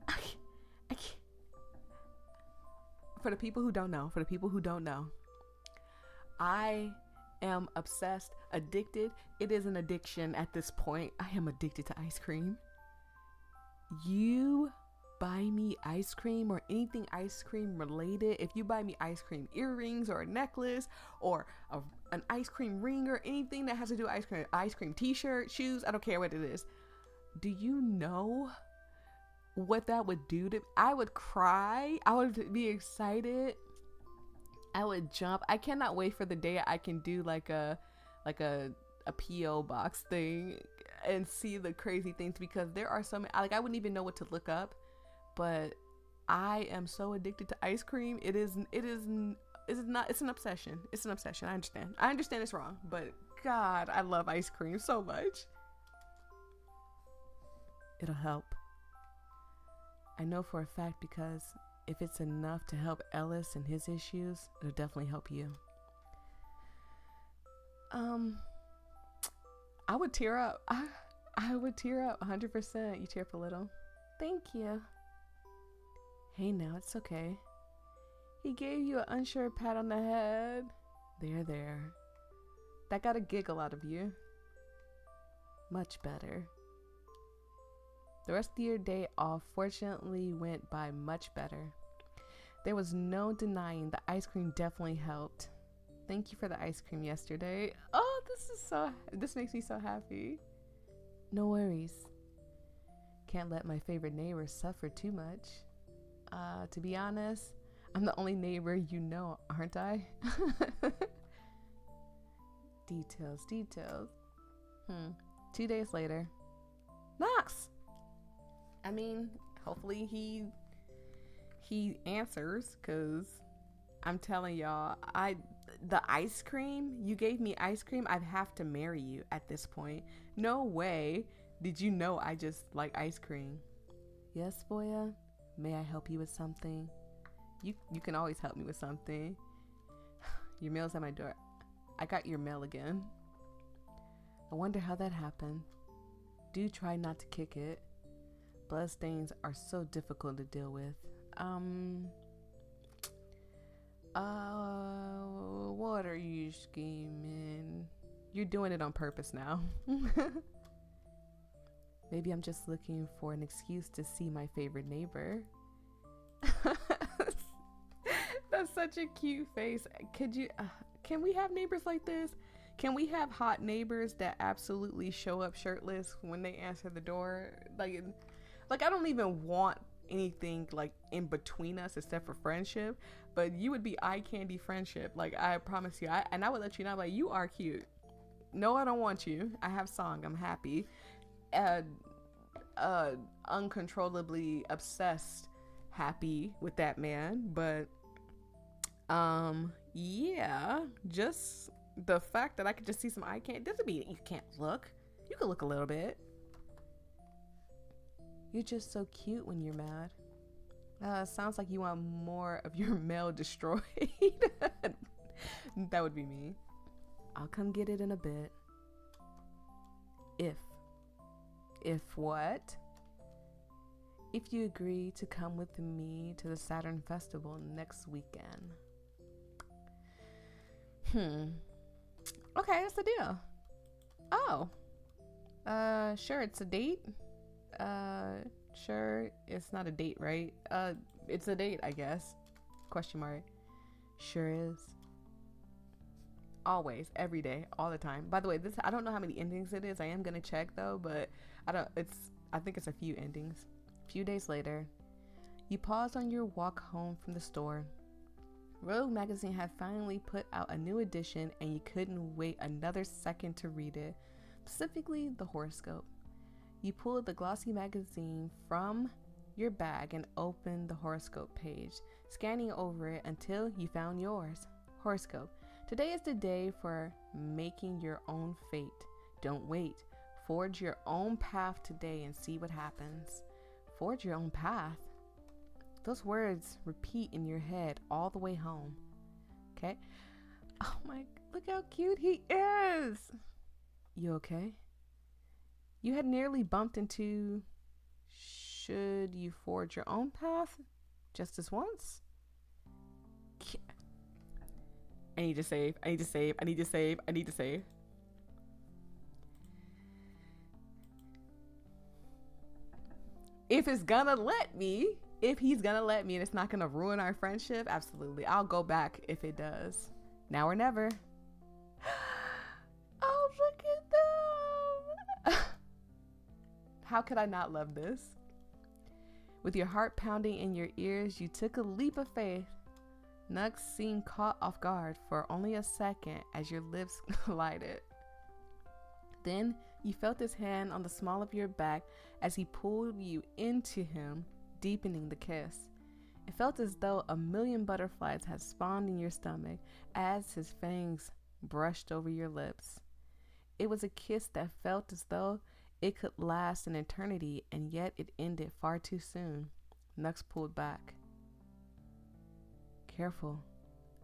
I can't. For the people who don't know, I am obsessed, addicted. It is an addiction at this point. I am addicted to ice cream. You buy me ice cream or anything ice cream related. If you buy me ice cream earrings or a necklace or an ice cream ring or anything that has to do with ice cream t-shirt, shoes, I don't care what it is. Do you know what that would do to me? I would cry. I would be excited. I would jump. I cannot wait for the day I can do like a PO box thing and see the crazy things, because there are so many, like, I wouldn't even know what to look up, but I am so addicted to ice cream. It's an obsession. It's an obsession. I understand it's wrong, but God, I love ice cream so much. It'll help. I know for a fact because if it's enough to help Ellis and his issues, it'll definitely help you. I would tear up. I would tear up 100%. You tear up a little. Thank you. Hey, now it's okay. He gave you an unsure pat on the head. There. That got a giggle out of you. Much better. The rest of your day off fortunately went by much better. There was no denying the ice cream definitely helped. Thank you for the ice cream yesterday. Oh, this makes me so happy. No worries. Can't let my favorite neighbor suffer too much. To be honest, I'm the only neighbor you know, aren't I? Details. 2 days later. Knox! I mean, hopefully he answers, because I'm telling y'all, the ice cream, you gave me ice cream, I'd have to marry you at this point. No way did you know I just like ice cream. Yes, Voyia? May I help you with something? You can always help me with something. Your mail's at my door. I got your mail again. I wonder how that happened. Do try not to kick it. Bloodstains are so difficult to deal with. What are you scheming? You're doing it on purpose now. Maybe I'm just looking for an excuse to see my favorite neighbor. That's such a cute face. Can we have neighbors like this? Can we have hot neighbors that absolutely show up shirtless when they answer the door? Like I don't even want anything like in between us except for friendship, but you would be eye candy friendship. Like, I promise you. I would let you know, like, you are cute. No, I don't want you. I have song. I'm happy. Uncontrollably obsessed, happy with that man. But yeah, just the fact that I could just see some eye candy doesn't mean you can't look. You can look a little bit. You're just so cute when you're mad. Sounds like you want more of your mail destroyed. That would be me. I'll come get it in a bit. If what? If you agree to come with me to the Saturn Festival next weekend. Okay, that's the deal. Oh. Sure, it's a date. Sure, it's not a date, right? It's a date, I guess. Question mark. Sure is. Always, every day, all the time. By the way, I don't know how many endings it is. I am gonna check though, but I think it's a few endings. A few days later, you pause on your walk home from the store. Rogue magazine had finally put out a new edition and you couldn't wait another second to read it, specifically the horoscope. You pulled the glossy magazine from your bag and opened the horoscope page, scanning over it until you found yours. Horoscope. Today is the day for making your own fate. Don't wait. Forge your own path today and see what happens. Forge your own path. Those words repeat in your head all the way home. Okay? Oh my, look how cute he is. You okay? You had nearly bumped into, should you forge your own path just this once? I need to save. If he's gonna let me and it's not gonna ruin our friendship, absolutely. I'll go back if it does. Now or never. Oh, look at them. How could I not love this? With your heart pounding in your ears, you took a leap of faith. Nux seemed caught off guard for only a second as your lips collided. Then you felt his hand on the small of your back as he pulled you into him, deepening the kiss. It felt as though a million butterflies had spawned in your stomach as his fangs brushed over your lips. It was a kiss that felt as though it could last an eternity, and yet it ended far too soon. Nux pulled back. Careful,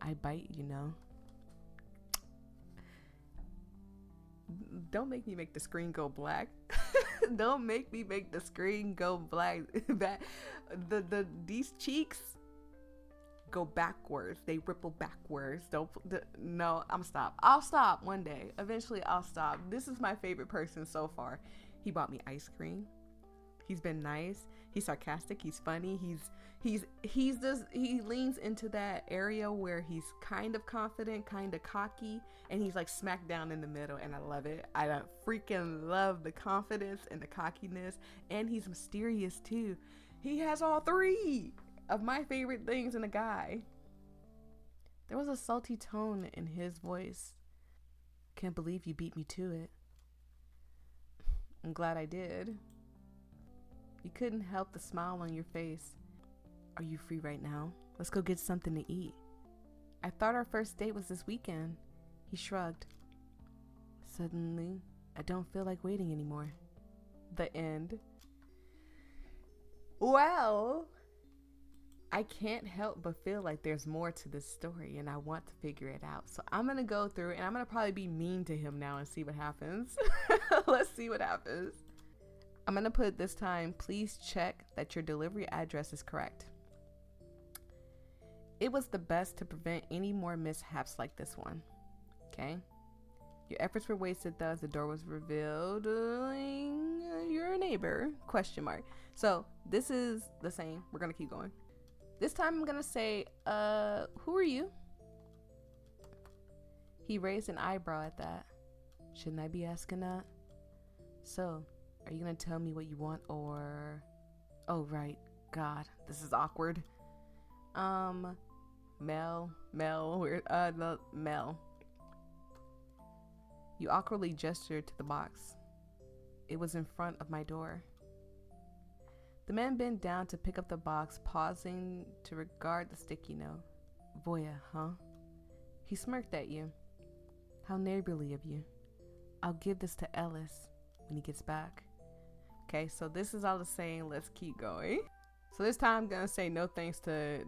I bite, you know. Don't make me make the screen go black. Don't make me make the screen go black. That these cheeks go backwards. They ripple backwards. No, I'll stop one day. Eventually I'll stop. This is my favorite person so far. He bought me ice cream. He's been nice. He's sarcastic. He's funny. He leans into that area where he's kind of confident, kind of cocky, and he's like smack down in the middle, and I love it. I freaking love the confidence and the cockiness, and he's mysterious too. He has all three of my favorite things in a guy. There was a salty tone in his voice. Can't believe you beat me to it. I'm glad I did. You couldn't help the smile on your face. Are you free right now? Let's go get something to eat. I thought our first date was this weekend. He shrugged. Suddenly, I don't feel like waiting anymore. The end. Well, I can't help but feel like there's more to this story and I want to figure it out. So I'm going to go through and I'm going to probably be mean to him now and see what happens. Let's see what happens. I'm going to put this time, please check that your delivery address is correct. It was the best to prevent any more mishaps like this one. Okay? Your efforts were wasted though as the door was revealed. You're a neighbor? ? So this is the same. We're going to keep going. This time I'm going to say, who are you? He raised an eyebrow at that. Shouldn't I be asking that? So, are you going to tell me what you want or... Oh, right. God, this is awkward. Mel. You awkwardly gestured to the box. It was in front of my door. The man bent down to pick up the box, pausing to regard the sticky note. Voyia, huh? He smirked at you. How neighborly of you. I'll give this to Ellis when he gets back. Okay, so this is all the same. Let's keep going. So this time I'm gonna say no thanks to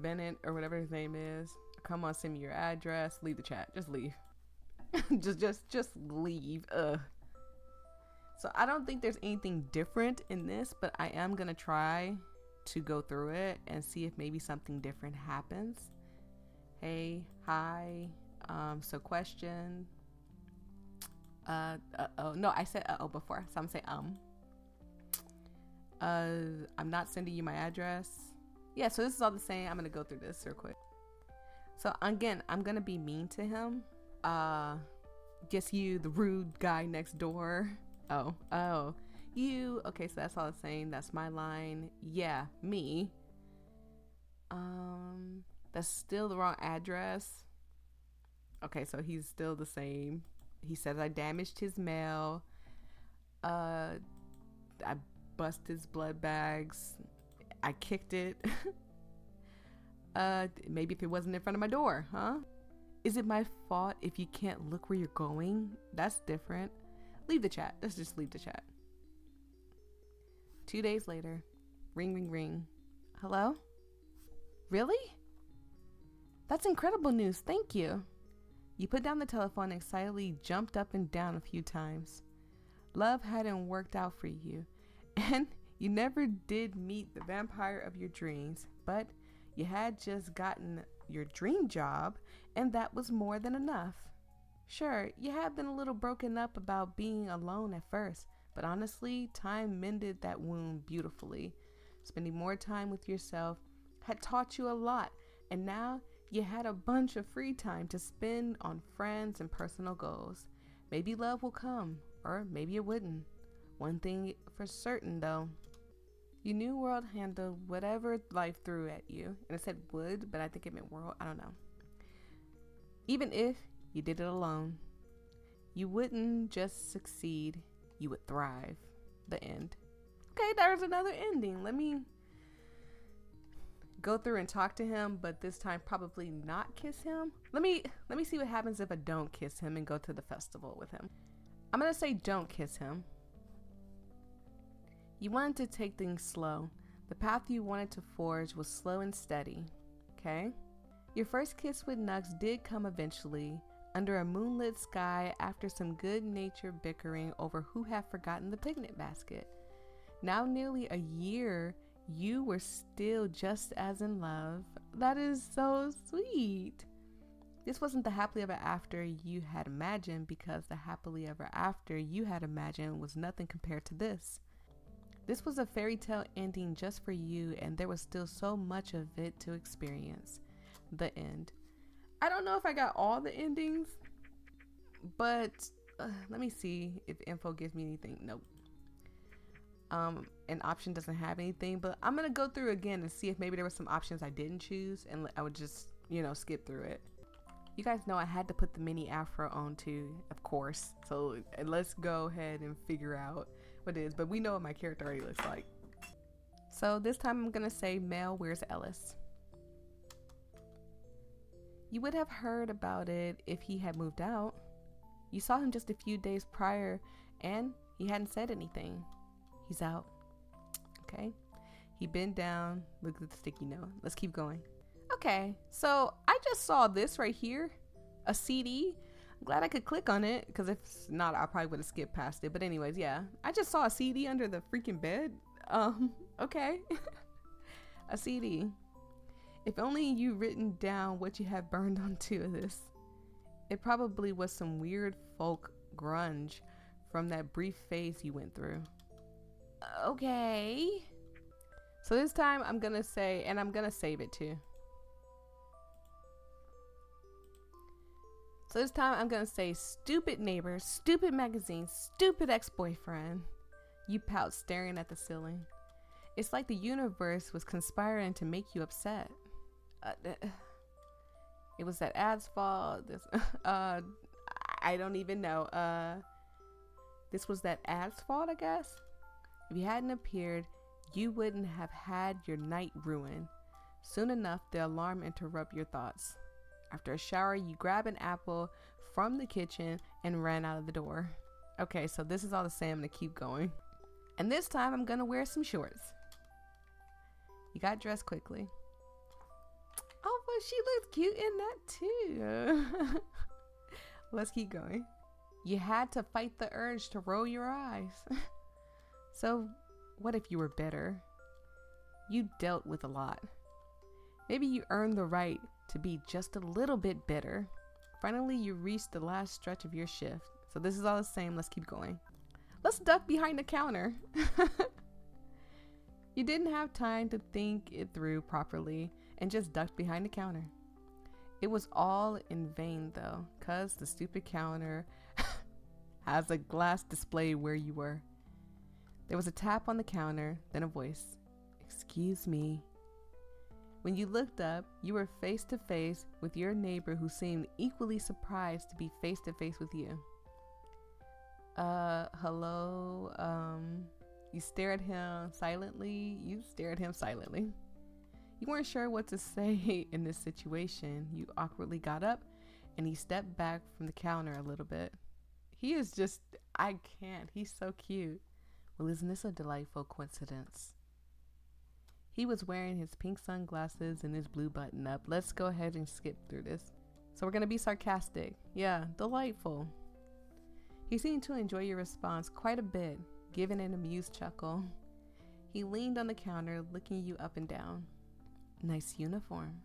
Bennett or whatever his name is. Come on, send me your address. Leave the chat. Just leave. just leave. So I don't think there's anything different in this, but I am gonna try to go through it and see if maybe something different happens. Hey, hi. So question. No, I said uh-oh before, so I'm gonna say I'm not sending you my address. Yeah, so this is all the same. I'm gonna go through this real quick. So again, I'm gonna be mean to him. Guess you, the rude guy next door. Oh, you. Okay, so that's all the same. That's my line. Yeah, me. That's still the wrong address. Okay, so he's still the same. He says I damaged his mail. I bust his blood bags. I kicked it. Maybe if it wasn't in front of my door, huh? Is it my fault if you can't look where you're going? That's different. Leave the chat. Let's just leave the chat. 2 days later. Ring, ring, ring. Hello? Really? That's incredible news. Thank you. You put down the telephone and excitedly jumped up and down a few times. Love hadn't worked out for you, and you never did meet the vampire of your dreams, but you had just gotten your dream job, and that was more than enough. Sure, you had been a little broken up about being alone at first, but honestly, time mended that wound beautifully. Spending more time with yourself had taught you a lot, and now you had a bunch of free time to spend on friends and personal goals. Maybe love will come, or maybe it wouldn't. One thing for certain though, you knew world handled whatever life threw at you. And it said would, but I think it meant world, I don't know. Even if you did it alone, you wouldn't just succeed, you would thrive. The end. Okay, there's another ending. Let me go through and talk to him, but this time probably not kiss him. Let me see what happens if I don't kiss him and go to the festival with him. I'm gonna say don't kiss him. You wanted to take things slow. The path you wanted to forge was slow and steady. Okay. Your first kiss with Nux did come eventually, under a moonlit sky after some good-natured bickering over who had forgotten the picnic basket. Now nearly a year, you were still just as in love. That is so sweet. This wasn't the happily ever after you had imagined, because the happily ever after you had imagined was nothing compared to this. This was a fairy tale ending just for you, and there was still so much of it to experience. The end. I don't know if I got all the endings, but let me see if info gives me anything. Nope. An option doesn't have anything, but I'm gonna go through again and see if maybe there were some options I didn't choose, and I would just, skip through it. You guys know I had to put the mini afro on too, of course. So let's go ahead and figure out what it is, but we know what my character already looks like. So this time I'm gonna say Mel Wears Ellis. You would have heard about it if he had moved out. You saw him just a few days prior, and he hadn't said anything. He's out. Okay. He bent down, looked at the sticky note. Let's keep going. Okay, so I just saw this right here, a CD. I'm glad I could click on it, because if not, I probably would have skipped past it. But anyways, yeah, I just saw a CD under the freaking bed. Okay. A CD. If only you written down what you had burned onto this. It probably was some weird folk grunge from that brief phase you went through. Okay. So this time I'm gonna say, and I'm gonna save it too. So this time I'm gonna say, stupid neighbor, stupid magazine, stupid ex-boyfriend. You pout, staring at the ceiling. It's like the universe was conspiring to make you upset. It was that ad's fault. I don't even know. This was that ad's fault, I guess. If you hadn't appeared, you wouldn't have had your night ruined. Soon enough, the alarm interrupted your thoughts. After a shower, you grab an apple from the kitchen and ran out of the door. Okay, so this is all the same. I'm gonna keep going. And this time, I'm gonna wear some shorts. You got dressed quickly. Oh, but she looks cute in that too. Let's keep going. You had to fight the urge to roll your eyes. So, what if you were bitter? You dealt with a lot. Maybe you earned the right to be just a little bit bitter. Finally, you reached the last stretch of your shift. So this is all the same. Let's keep going. Let's duck behind the counter. You didn't have time to think it through properly and just ducked behind the counter. It was all in vain though, cause the stupid counter has a glass display where you were. There was a tap on the counter, then a voice. Excuse me. When you looked up, you were face to face with your neighbor, who seemed equally surprised to be face to face with you. Hello, you stared at him silently. You weren't sure what to say in this situation. You awkwardly got up and he stepped back from the counter a little bit. He is just, I can't. He's so cute. Well, isn't this a delightful coincidence? He was wearing his pink sunglasses and his blue button up. Let's go ahead and skip through this. So we're going to be sarcastic. Yeah, delightful. He seemed to enjoy your response quite a bit, giving an amused chuckle. He leaned on the counter, looking you up and down. Nice uniform.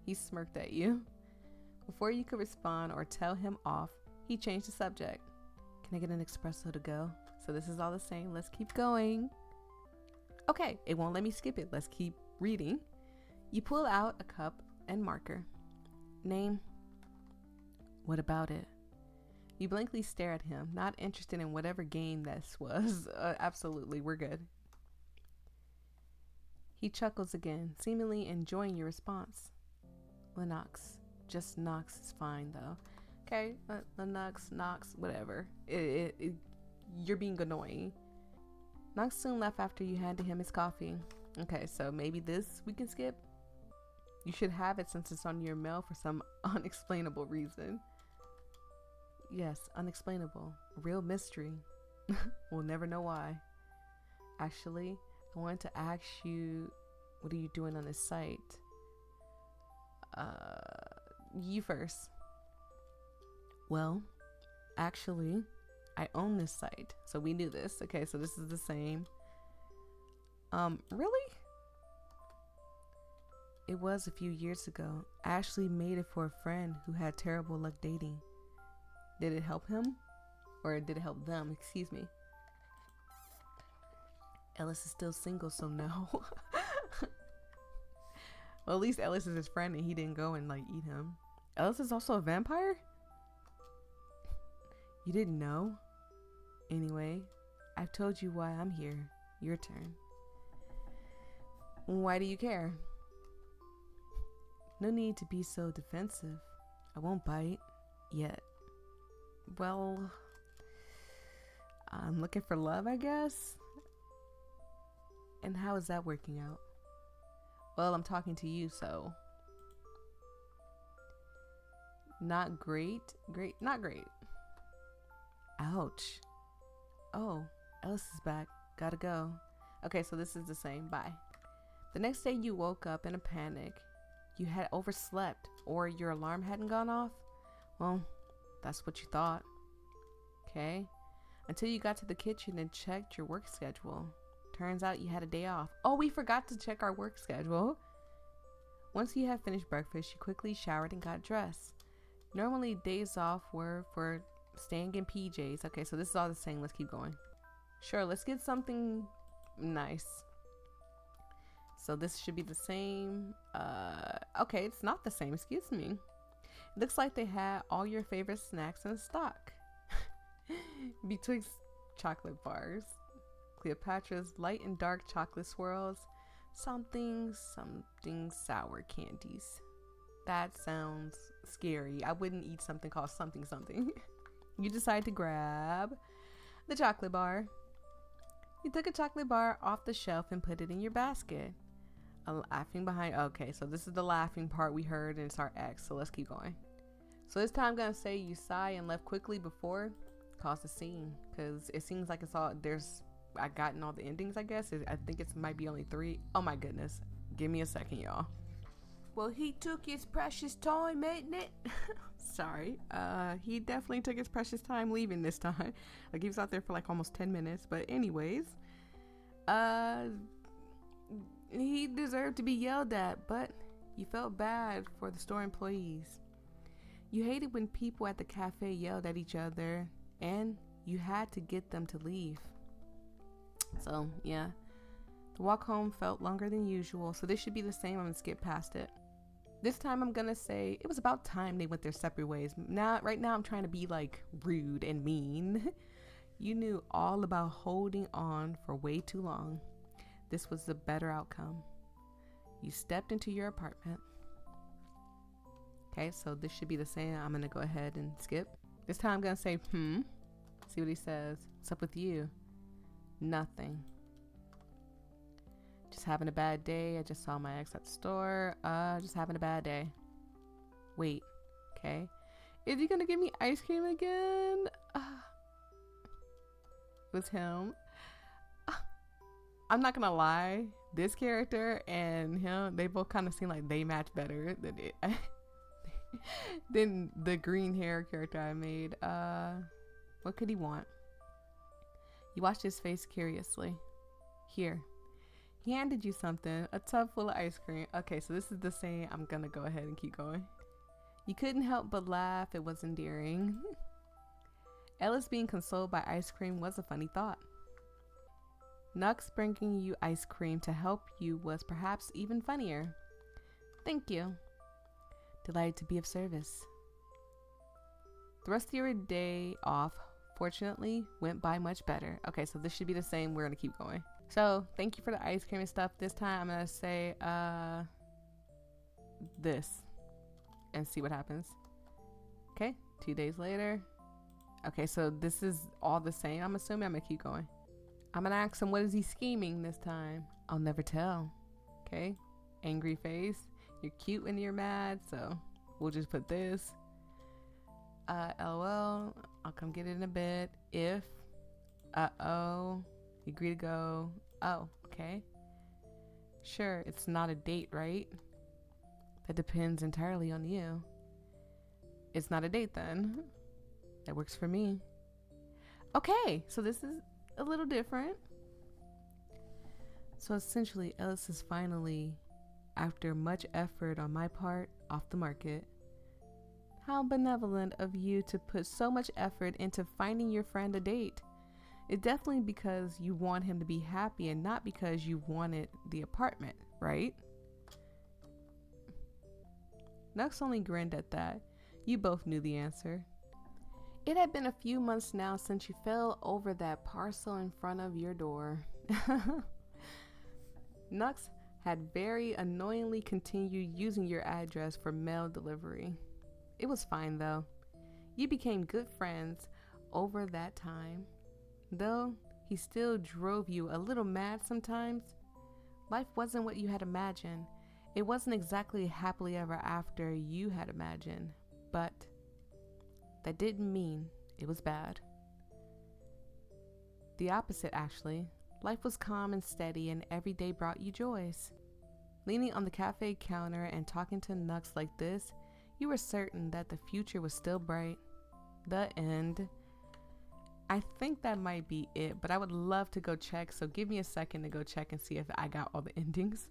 He smirked at you. Before you could respond or tell him off, he changed the subject. Can I get an espresso to go? So this is all the same. Let's keep going. Okay, it won't let me skip it. Let's keep reading. You pull out a cup and marker. Name? What about it? You blankly stare at him, not interested in whatever game this was. Absolutely, we're good. He chuckles again, seemingly enjoying your response. Lennox. Just Knox is fine, though. Okay, Lennox, Knox, whatever. You're being annoying. Knox soon left after you handed him his coffee. Okay, so maybe this we can skip? You should have it since it's on your mail for some unexplainable reason. Yes, unexplainable. Real mystery. We'll never know why. Actually, I wanted to ask you, what are you doing on this site? You first. Well, actually, I own this site, so we knew this. Okay, so this is the same. Really? It was a few years ago. I actually made it for a friend who had terrible luck dating. Did it help him? Or did it help them? Excuse me. Ellis is still single, so no. Well, at least Ellis is his friend and he didn't go and like eat him. Ellis is also a vampire? You didn't know? Anyway, I've told you why I'm here. Your turn. Why do you care? No need to be so defensive. I won't bite. Yet. Well, I'm looking for love, I guess? And how is that working out? Well, I'm talking to you, so. Not great. Not great. Ouch. Oh, Ellis is back. Gotta go. Okay, so this is the same. Bye. The next day you woke up in a panic. You had overslept or your alarm hadn't gone off. Well, that's what you thought. Okay. Until you got to the kitchen and checked your work schedule. Turns out you had a day off. Oh, we forgot to check our work schedule. Once you had finished breakfast, you quickly showered and got dressed. Normally, days off were for staying in PJs. Okay, so this is all the same. Let's keep going. Sure, let's get something nice. So this should be the same. Okay, it's not the same. Excuse me. Looks like they had all your favorite snacks in stock. Betwixt chocolate bars, Cleopatra's light and dark chocolate swirls, something sour candies. That sounds scary. I wouldn't eat something called something. You decide to grab the chocolate bar. You took a chocolate bar off the shelf and put it in your basket. Laughing behind. Okay, so this is the laughing part we heard, and it's our X. So let's keep going. So this time I'm gonna say you sigh and left quickly before caused a scene, because it seems like it's all I gotten all the endings. I guess I think it might be only 3. Oh my goodness, give me a second, y'all. Well, he took his precious time, ain't it? Sorry. He definitely took his precious time leaving this time. Like he was out there for like almost 10 minutes. But anyways, he deserved to be yelled at, but you felt bad for the store employees. You hated when people at the cafe yelled at each other, and you had to get them to leave. So, yeah. The walk home felt longer than usual, so this should be the same. I'm gonna skip past it. This time I'm gonna say it was about time they went their separate ways. Right now I'm trying to be like rude and mean. You knew all about holding on for way too long. This was the better outcome. You stepped into your apartment. Okay, so this should be the same. I'm gonna go ahead and skip. This time I'm gonna say, See what he says. What's up with you? Nothing. Just having a bad day. I just saw my ex at the store. Just having a bad day. Wait. Okay. Is he gonna give me ice cream again? It was him. I'm not gonna lie. This character and him, they both kind of seem like they match better than the green hair character I made. What could he want? You watched his face curiously. Here. He handed you something, a tub full of ice cream. Okay, so this is the same. I'm gonna go ahead and keep going. You couldn't help but laugh. It was endearing. Ellis being consoled by ice cream was a funny thought. Nux bringing you ice cream to help you was perhaps even funnier. Thank you. Delighted to be of service. The rest of your day off, fortunately, went by much better. Okay, so this should be the same. We're gonna keep going. So, thank you for the ice cream and stuff. This time, I'm going to say, this. And see what happens. Okay, 2 days later. Okay, so this is all the same. I'm assuming I'm going to keep going. I'm going to ask him, what is he scheming this time? I'll never tell. Okay, angry face. You're cute when you're mad, so we'll just put this. LOL, I'll come get it in a bit. If, you agree to go. Oh, okay. Sure, it's not a date, right? That depends entirely on you. It's not a date then. That works for me. Okay, so this is a little different. So essentially, Ellis is finally, after much effort on my part, off the market. How benevolent of you to put so much effort into finding your friend a date. It's definitely because you want him to be happy and not because you wanted the apartment, right? Nux only grinned at that. You both knew the answer. It had been a few months now since you fell over that parcel in front of your door. Nux had very annoyingly continued using your address for mail delivery. It was fine though. You became good friends over that time. Though he still drove you a little mad sometimes. Life wasn't what you had imagined. It wasn't exactly happily ever after you had imagined, but that didn't mean it was bad. The opposite, actually. Life was calm and steady, and every day brought you joys. Leaning on the cafe counter and talking to Nux like this, you were certain that the future was still bright. The end. I think that might be it, but I would love to go check, so give me a second to go check and see if I got all the endings.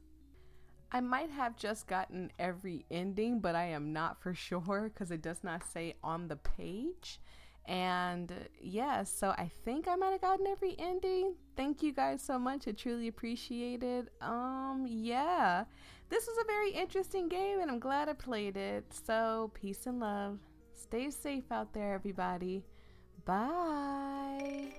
I might have just gotten every ending, but I am not for sure because it does not say on the page. And yeah, so I think I might have gotten every ending. Thank you guys so much. I truly appreciate it. Yeah, this was a very interesting game and I'm glad I played it. So peace and love. Stay safe out there, everybody. Bye.